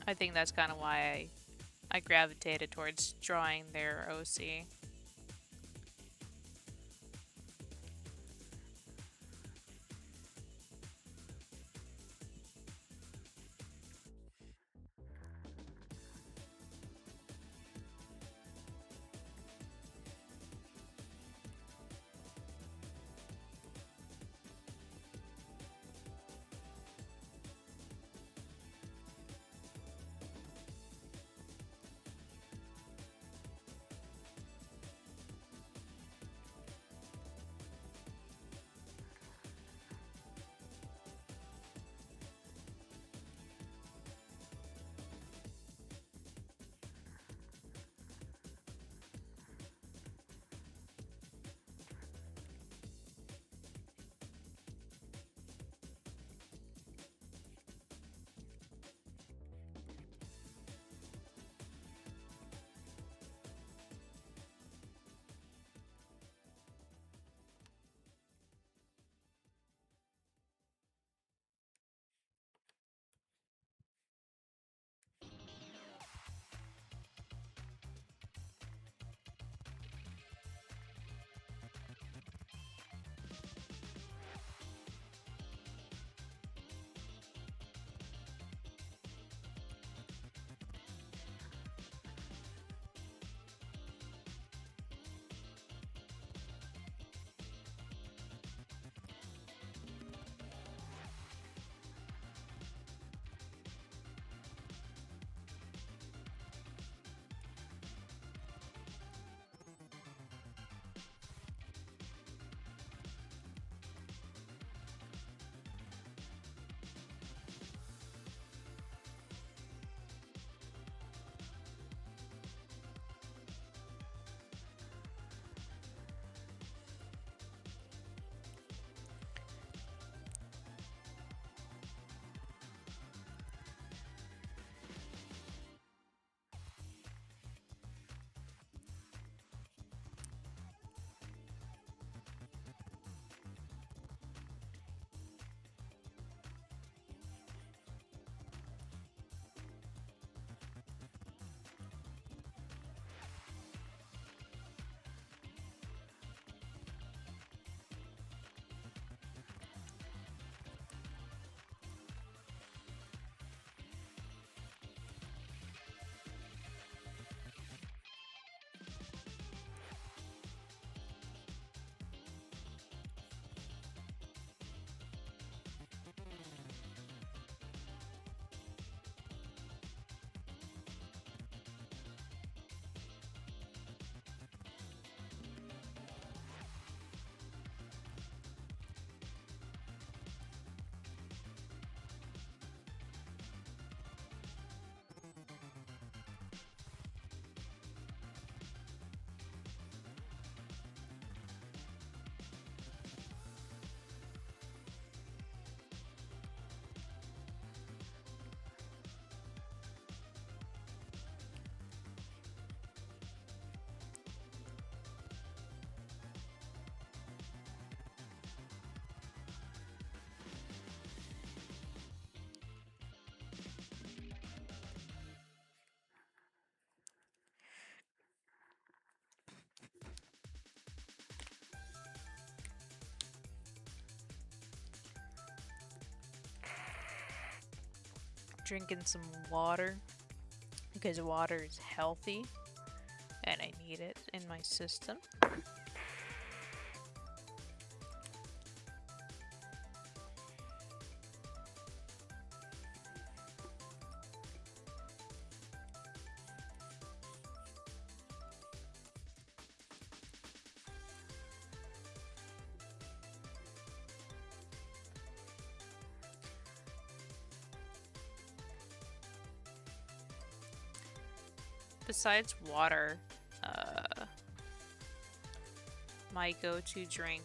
I think that's kind of why I gravitated towards drawing their OC. drinking some water because water is healthy and I need it in my system. Besides water, my go-to drink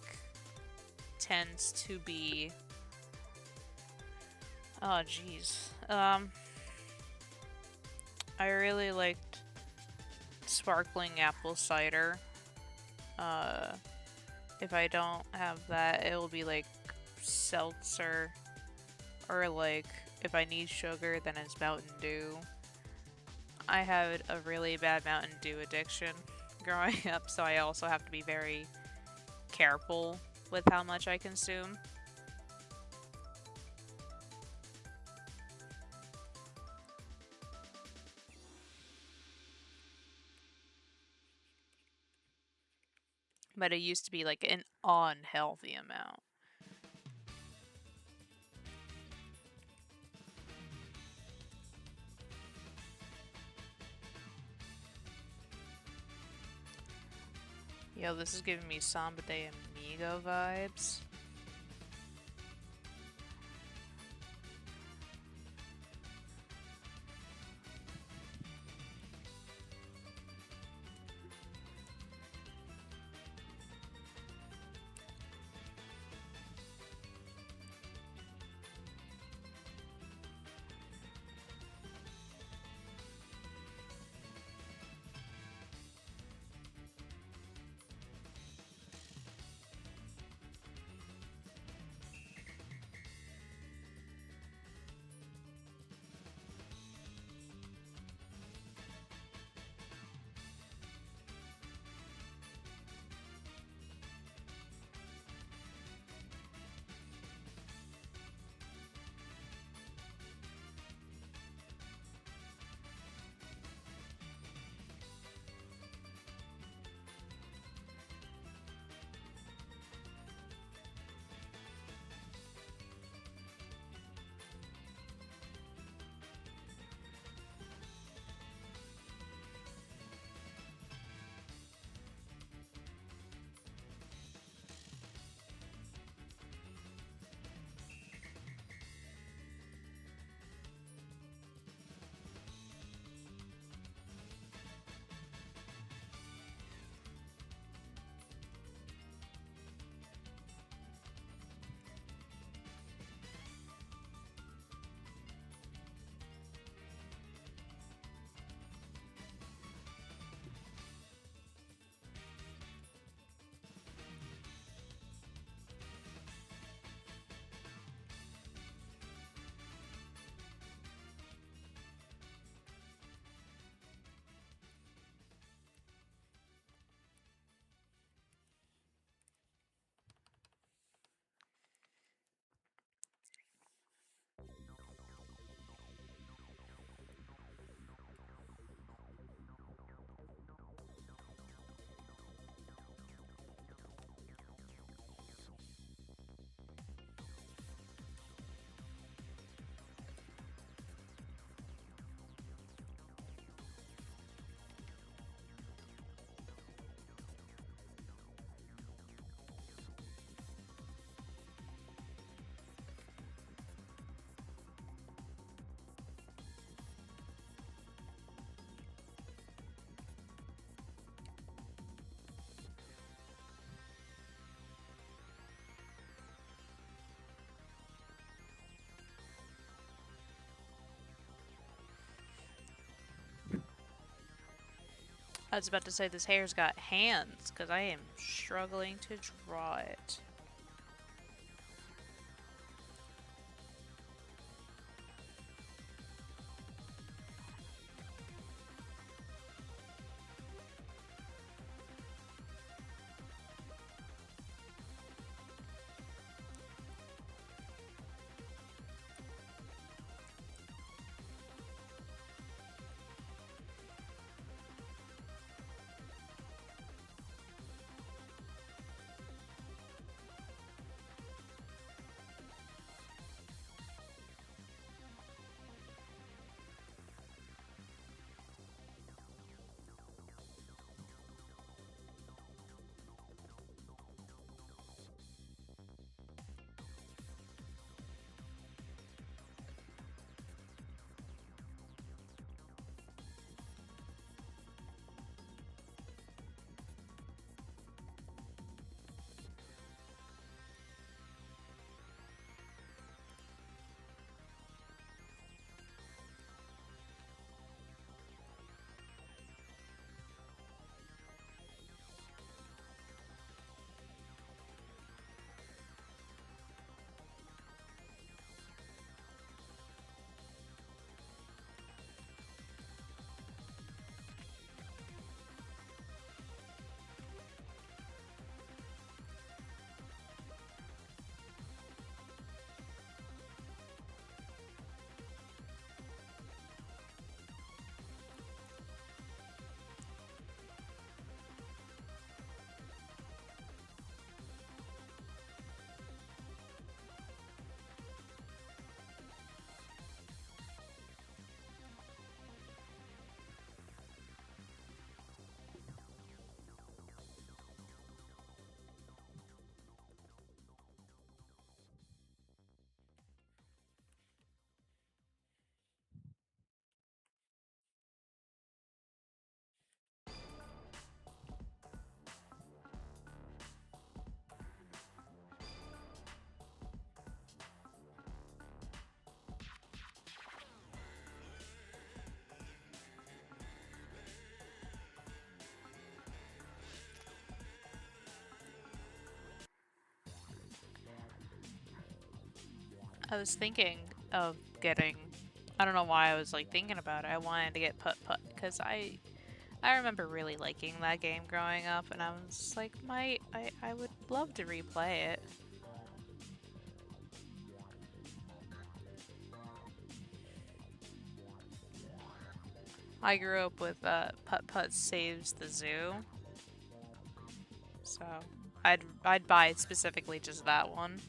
tends to be, oh geez, I really liked sparkling apple cider. If I don't have that, it will be like seltzer, or like if I need sugar, then it's Mountain Dew. I had a really bad Mountain Dew addiction growing up, so I also have to be very careful with how much I consume. But it used to be like an unhealthy amount. Yo, this is giving me Samba de Amigo vibes. I was about to say this hair's got hands, because I am struggling to draw it. I was thinking of getting. I don't know why I was like thinking about it. I wanted to get Putt Putt because I remember really liking that game growing up, and I was like, I would love to replay it. I grew up with Putt Putt Saves the Zoo, so I'd buy specifically just that one.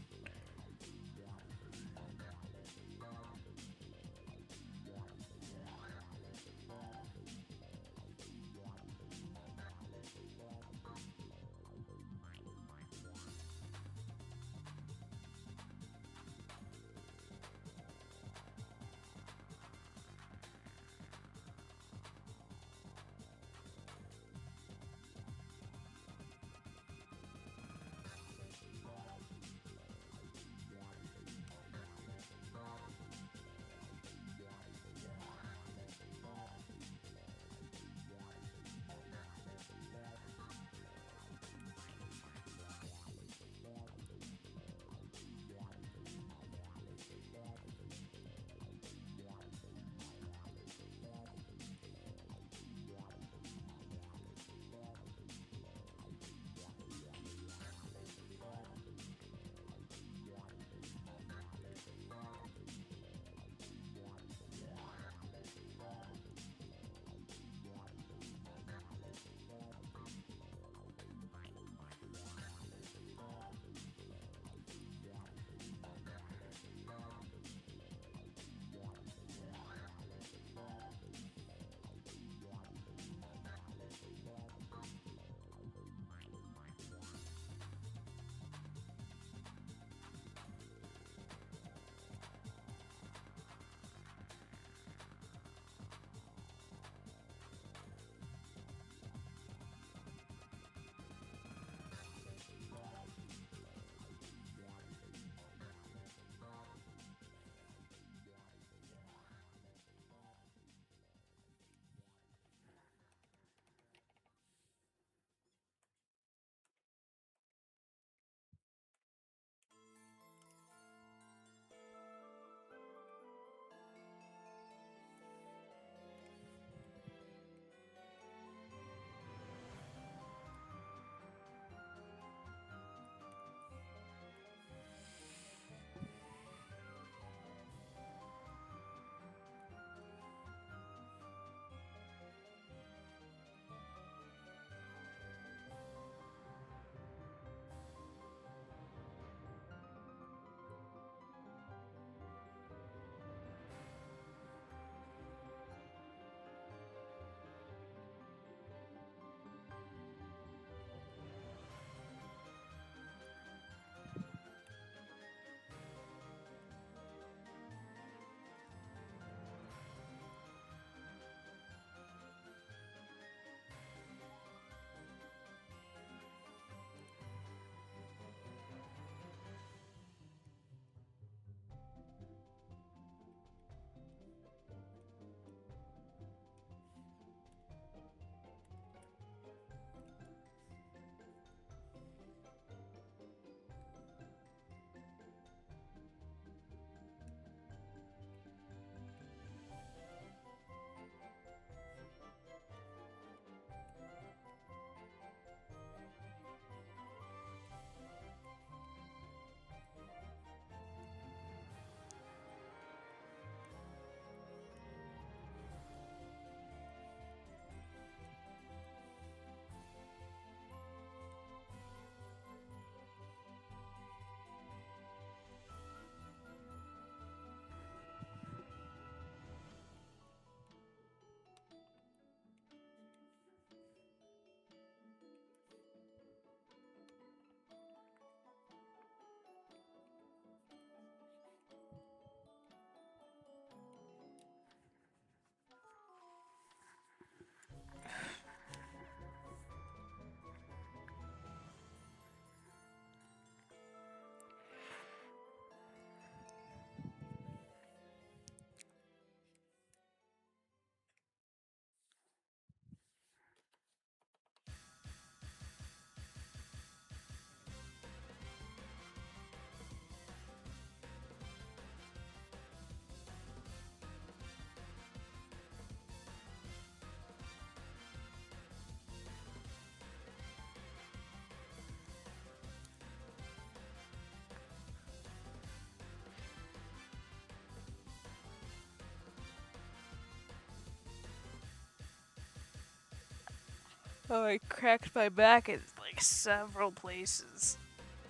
Oh, I cracked my back in like several places.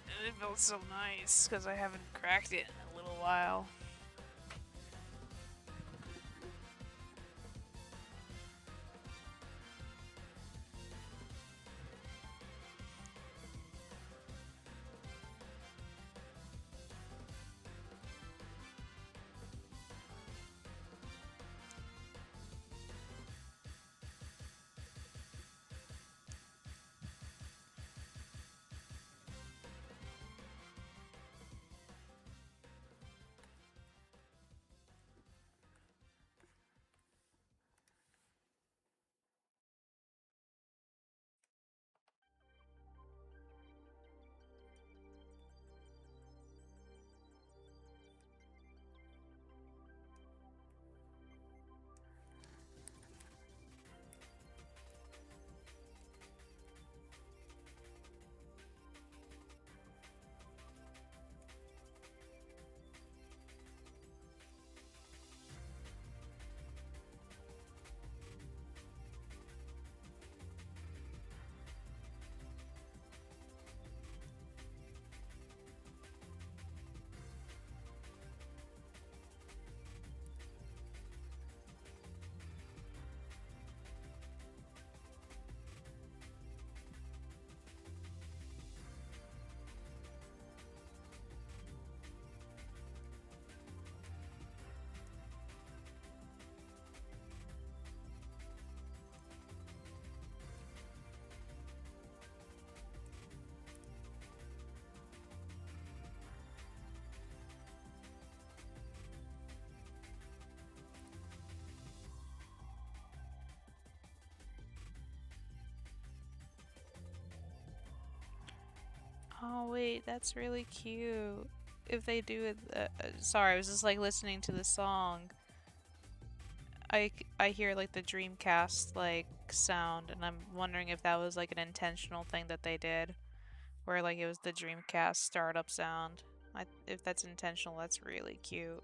And it felt so nice because I haven't cracked it in a little while. Oh wait, that's really cute. If they do it, sorry, I was just like listening to the song. I hear like the Dreamcast like sound, and I'm wondering if that was like an intentional thing that they did, where like it was the Dreamcast startup sound. If that's intentional, that's really cute.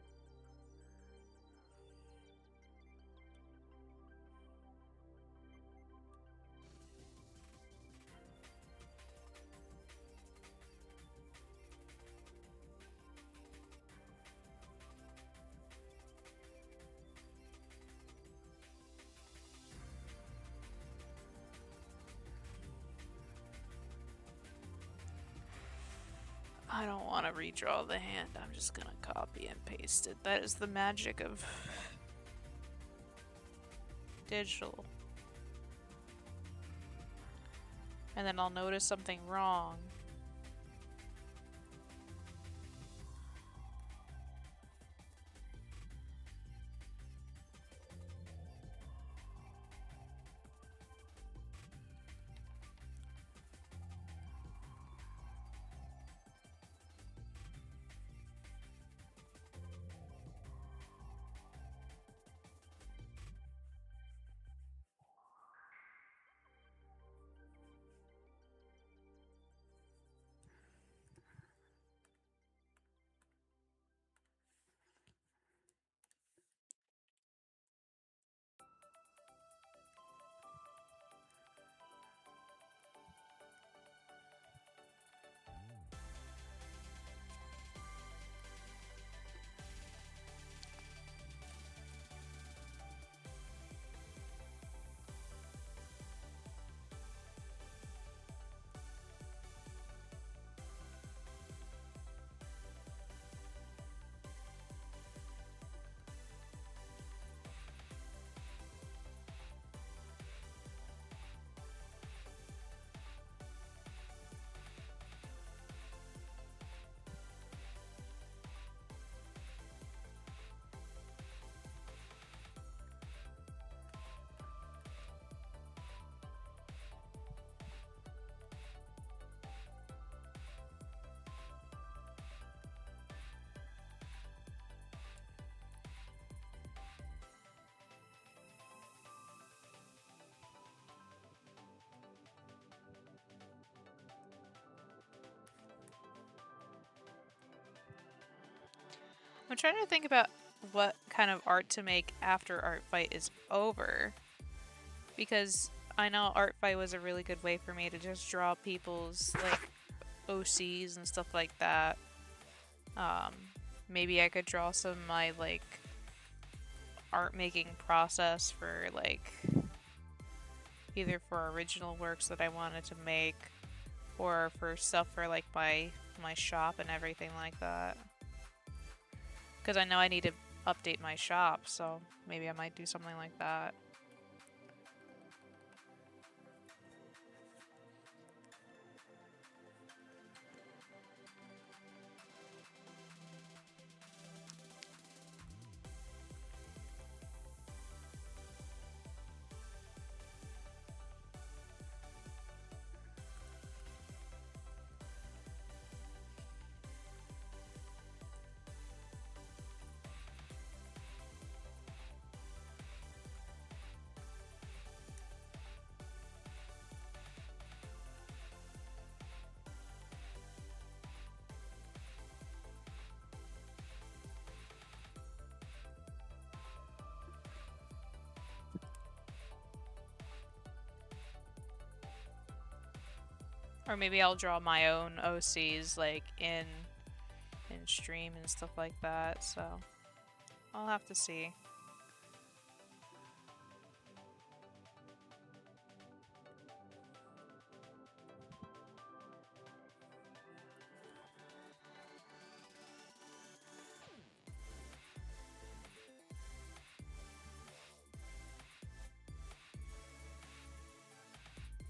I don't want to redraw the hand. I'm just gonna copy and paste it. That is the magic of digital. And then I'll notice something wrong. I'm trying to think about what kind of art to make after Art Fight is over. Because I know ArtFight was a really good way for me to just draw people's like OCs and stuff like that. Um, Maybe I could draw some of my like art making process for like either for original works that I wanted to make or for stuff for like my shop and everything like that. Because I know I need to update my shop, so maybe I might do something like that. Or maybe I'll draw my own OCs like in stream and stuff like that, so I'll have to see.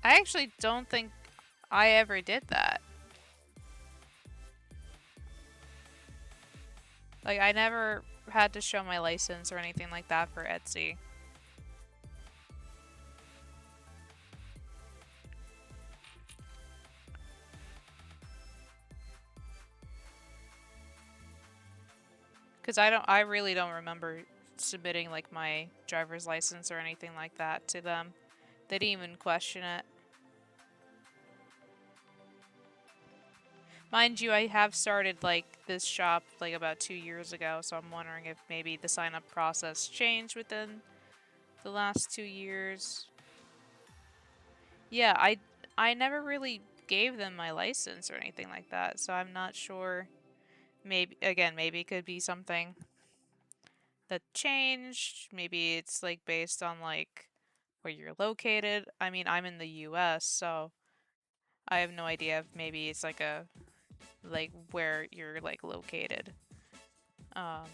I actually don't think I ever did that. Like, I never had to show my license or anything like that for Etsy. Because I really don't remember submitting like my driver's license or anything like that to them. They didn't even question it. Mind you, I have started like this shop like about 2 years ago, so I'm wondering if maybe the sign up process changed within the last 2 years. Yeah, I never really gave them my license or anything like that, so I'm not sure. Maybe again, maybe it could be something that changed. Maybe it's like based on like where you're located. I mean, I'm in the US, so I have no idea if maybe it's like a like where you're like located. Um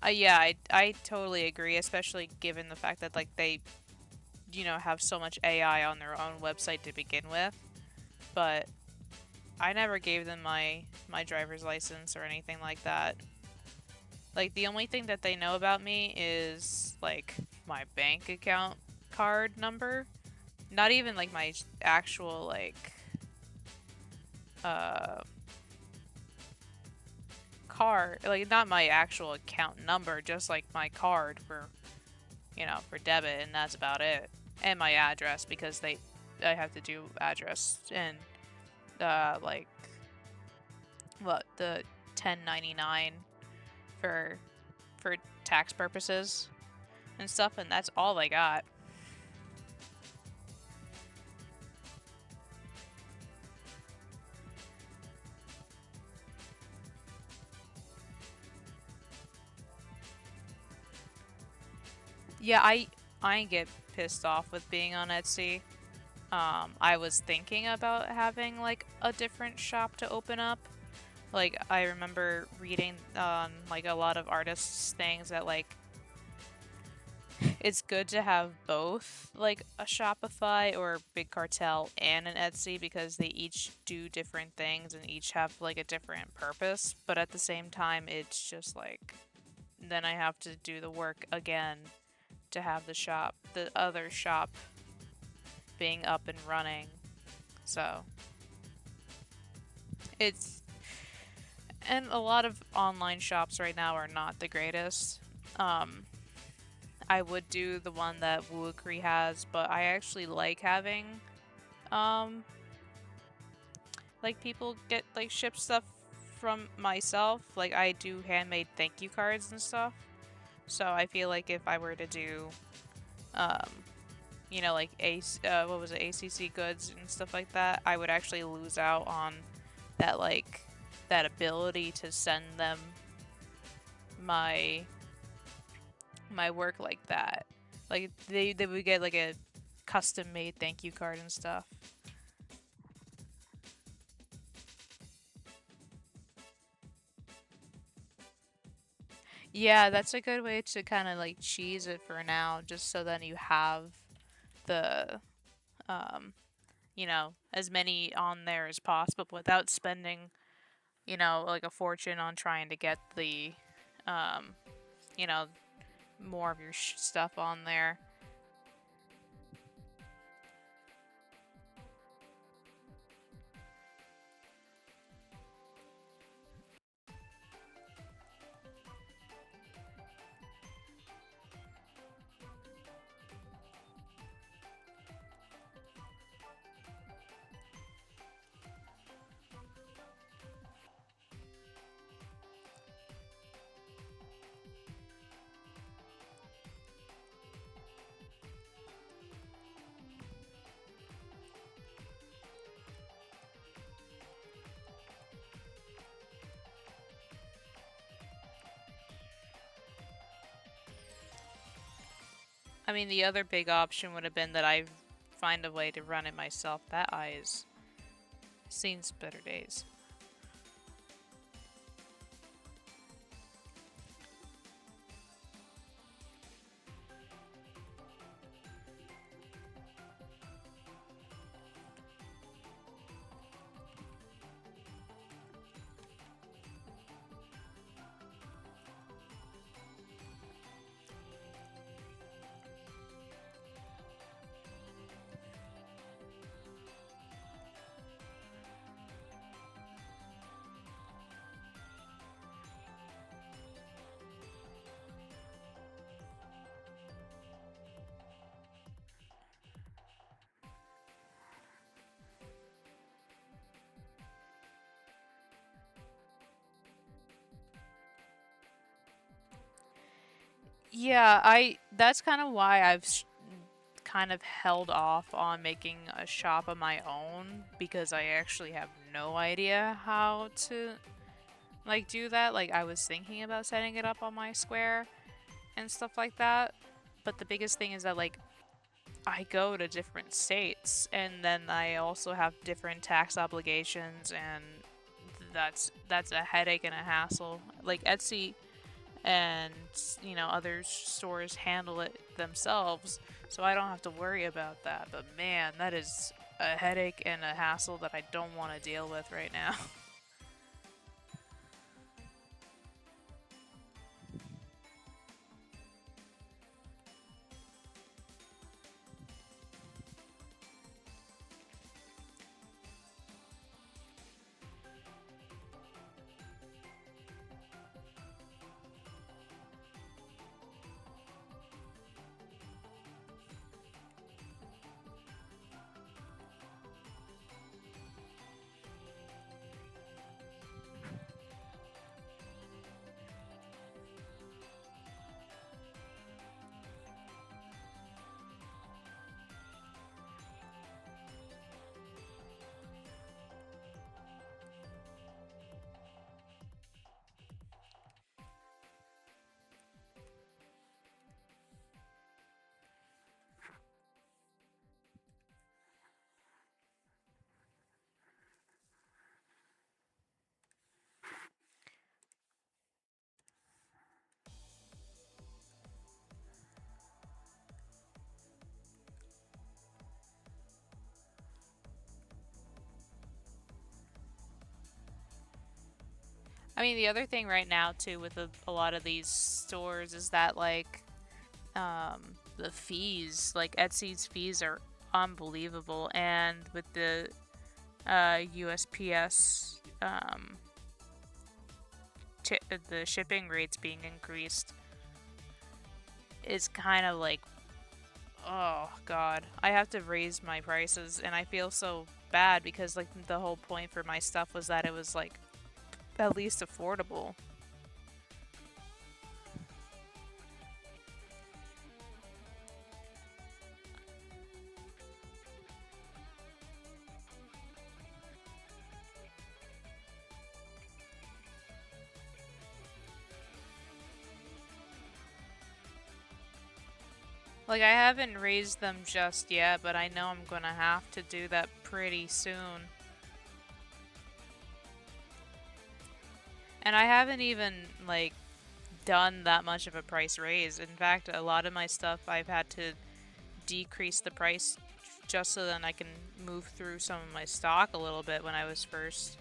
yeah, I totally agree, especially given the fact that like they have so much AI on their own website to begin with. But I never gave them my driver's license or anything like that. Like the only thing that they know about me is like my bank account card number. Not even like my actual like uh card, like not my actual account number, just like my card for for debit, and that's about it. And my address because I have to do address and like what the 1099 for for tax purposes and stuff, and that's all I got. Yeah, I get pissed off with being on Etsy. I was thinking about having like a different shop to open up. Like I remember reading on like a lot of artists' things that like it's good to have both like a Shopify or Big Cartel and an Etsy because they each do different things and each have like a different purpose. But at the same time, it's just like then I have to do the work again to have the other shop being up and running. So it's and a lot of online shops right now are not the greatest. I would do the one that Wookery has, but I actually like having like people get like ship stuff from myself, like I do handmade thank you cards and stuff. So I feel like if I were to do, um, you know, like what was it, ACC goods and stuff like that, I would actually lose out on that, like, that ability to send them my my work like that. Like they would get like a custom made thank you card and stuff. Yeah, that's a good way to kind of like cheese it for now, just so then you have the um you know, as many on there as possible without spending, you know, like a fortune on trying to get the um you know, more of your stuff on there. I mean, the other big option would have been that I find a way to run it myself. That eye has seen better days. Yeah, that's kind of why kind of held off on making a shop of my own, because I actually have no idea how to like do that. Like I was thinking about setting it up on my Square and stuff like that, but the biggest thing is that like I go to different states and then I also have different tax obligations, and that's a headache and a hassle. Like Etsy and, you know, other stores handle it themselves, so I don't have to worry about that. But man, that is a headache and a hassle that I don't want to deal with right now. I mean, the other thing right now too with a lot of these stores is that like the fees, like Etsy's fees are unbelievable, and with the USPS the shipping rates being increased is kind of like, oh god, I have to raise my prices, and I feel so bad because like the whole point for my stuff was that it was like at least affordable. Like, I haven't raised them just yet, but I know I'm gonna have to do that pretty soon. And I haven't even, like, done that much of a price raise. In fact, a lot of my stuff I've had to decrease the price just so that I can move through some of my stock a little bit when I was first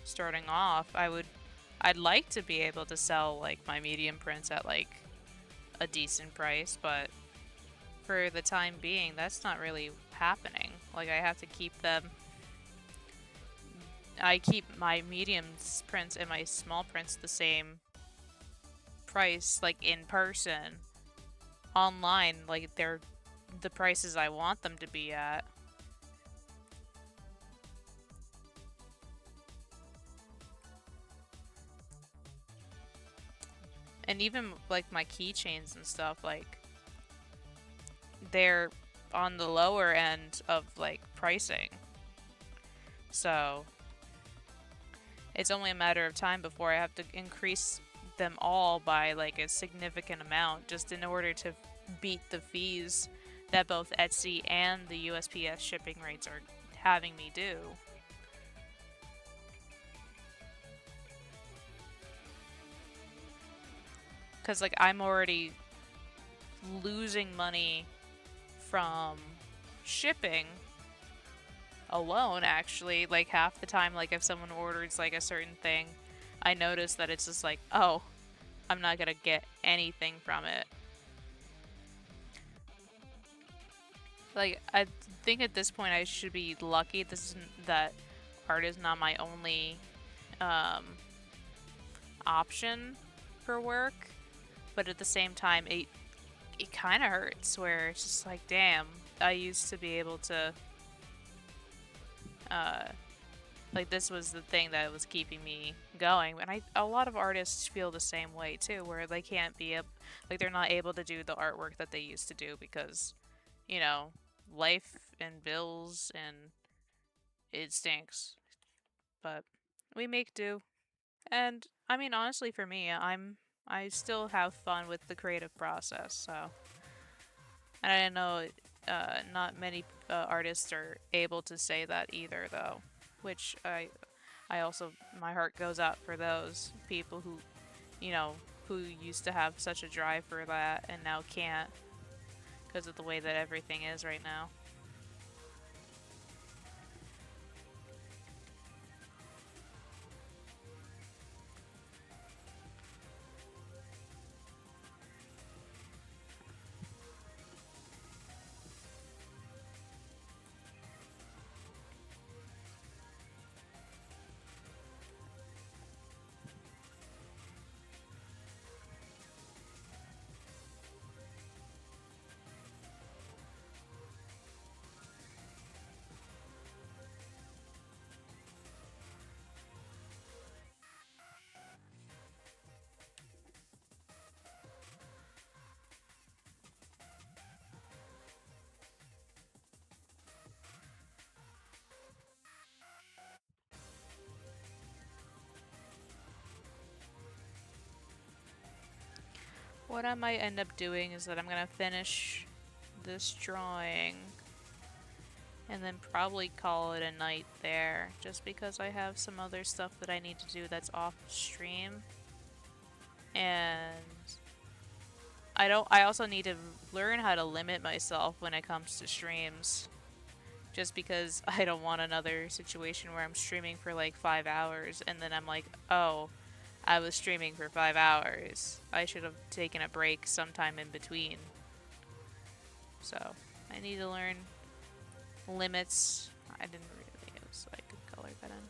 starting off. I'd like to be able to sell, like, my medium prints at, like, a decent price, but for the time being, that's not really happening. Like, I have to keep them. I keep my medium prints and my small prints the same price, like in person. Online, like, they're the prices I want them to be at. And even like my keychains and stuff, like, they're on the lower end of like pricing. So it's only a matter of time before I have to increase them all by like a significant amount just in order to beat the fees that both Etsy and the USPS shipping rates are having me do. Because, like, I'm already losing money from shipping alone, actually. Like, half the time, like, if someone orders, like, a certain thing, I notice that it's just like, oh, I'm not gonna get anything from it. Like, I think at this point I should be lucky that art is not my only um, option for work, but at the same time, it kind of hurts where it's just like, damn, I used to be able to, uh, like, this was the thing that was keeping me going. And a lot of artists feel the same way too, where they can't be, like, they're not able to do the artwork that they used to do because, you know, life and bills and it stinks. But we make do. And I mean, honestly, for me, I still have fun with the creative process, so. And I know not many artists are able to say that either, though. Which I also, my heart goes out for those people who, you know, who used to have such a drive for that and now can't because of the way that everything is right now. What I might end up doing is that I'm gonna finish this drawing and then probably call it a night there, just because I have some other stuff that I need to do that's off stream. And I also need to learn how to limit myself when it comes to streams. Just because I don't want another situation where I'm streaming for like 5 hours and then I'm like, oh, I was streaming for 5 hours. I should have taken a break sometime in between. So I need to learn limits. I didn't really, so I could color that in.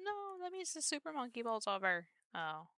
No, that means the Super Monkey Ball's over. Oh.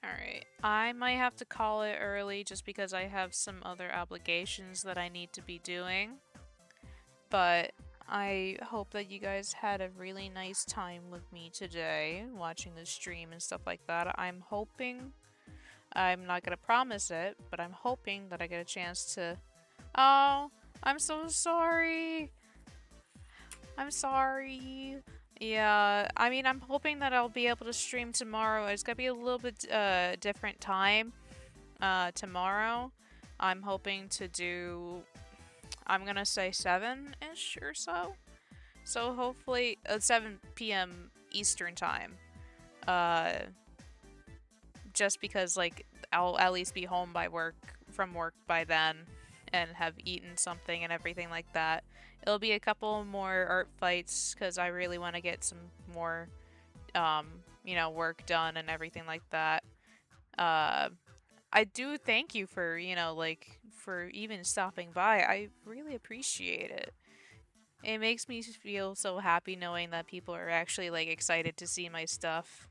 Alright, I might have to call it early just because I have some other obligations that I need to be doing. But I hope that you guys had a really nice time with me today, watching the stream and stuff like that. I'm hoping, I'm not gonna promise it, but I'm hoping that I get a chance to... Oh, I'm so sorry! I'm sorry. Yeah, I mean, I'm hoping that I'll be able to stream tomorrow. It's gonna be a little bit different time tomorrow. I'm hoping to do I'm gonna say 7-ish or so. So hopefully 7 p.m. Eastern time. Uh, just because like I'll at least be home from work by then and have eaten something and everything like that. It'll be a couple more art fights because I really want to get some more work done and everything like that. Uh, I do thank you for, like for even stopping by. I really appreciate it. It makes me feel so happy knowing that people are actually like excited to see my stuff.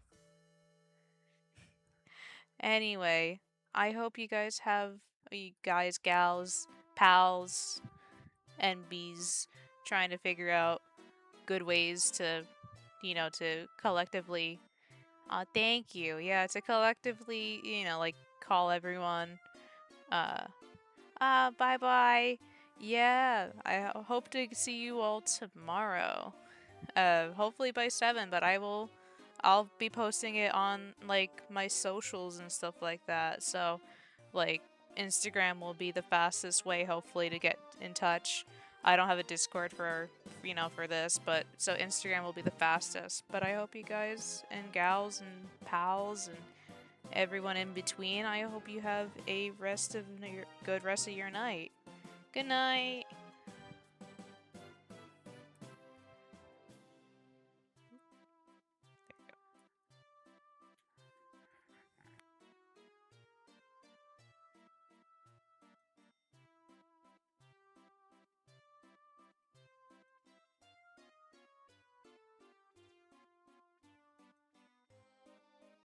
Anyway, I hope you guys, gals, pals, and bees trying to figure out good ways to, to collectively, thank you. Yeah, to collectively, like call everyone, uh, bye bye. Yeah, hope to see you all tomorrow. Hopefully by 7, but I'll be posting it on like my socials and stuff like that. So, like Instagram will be the fastest way hopefully to get in touch. I don't have a Discord for this, but so Instagram will be the fastest. But I hope you guys and gals and pals and everyone in between, I hope you have a good rest of your night. Good night.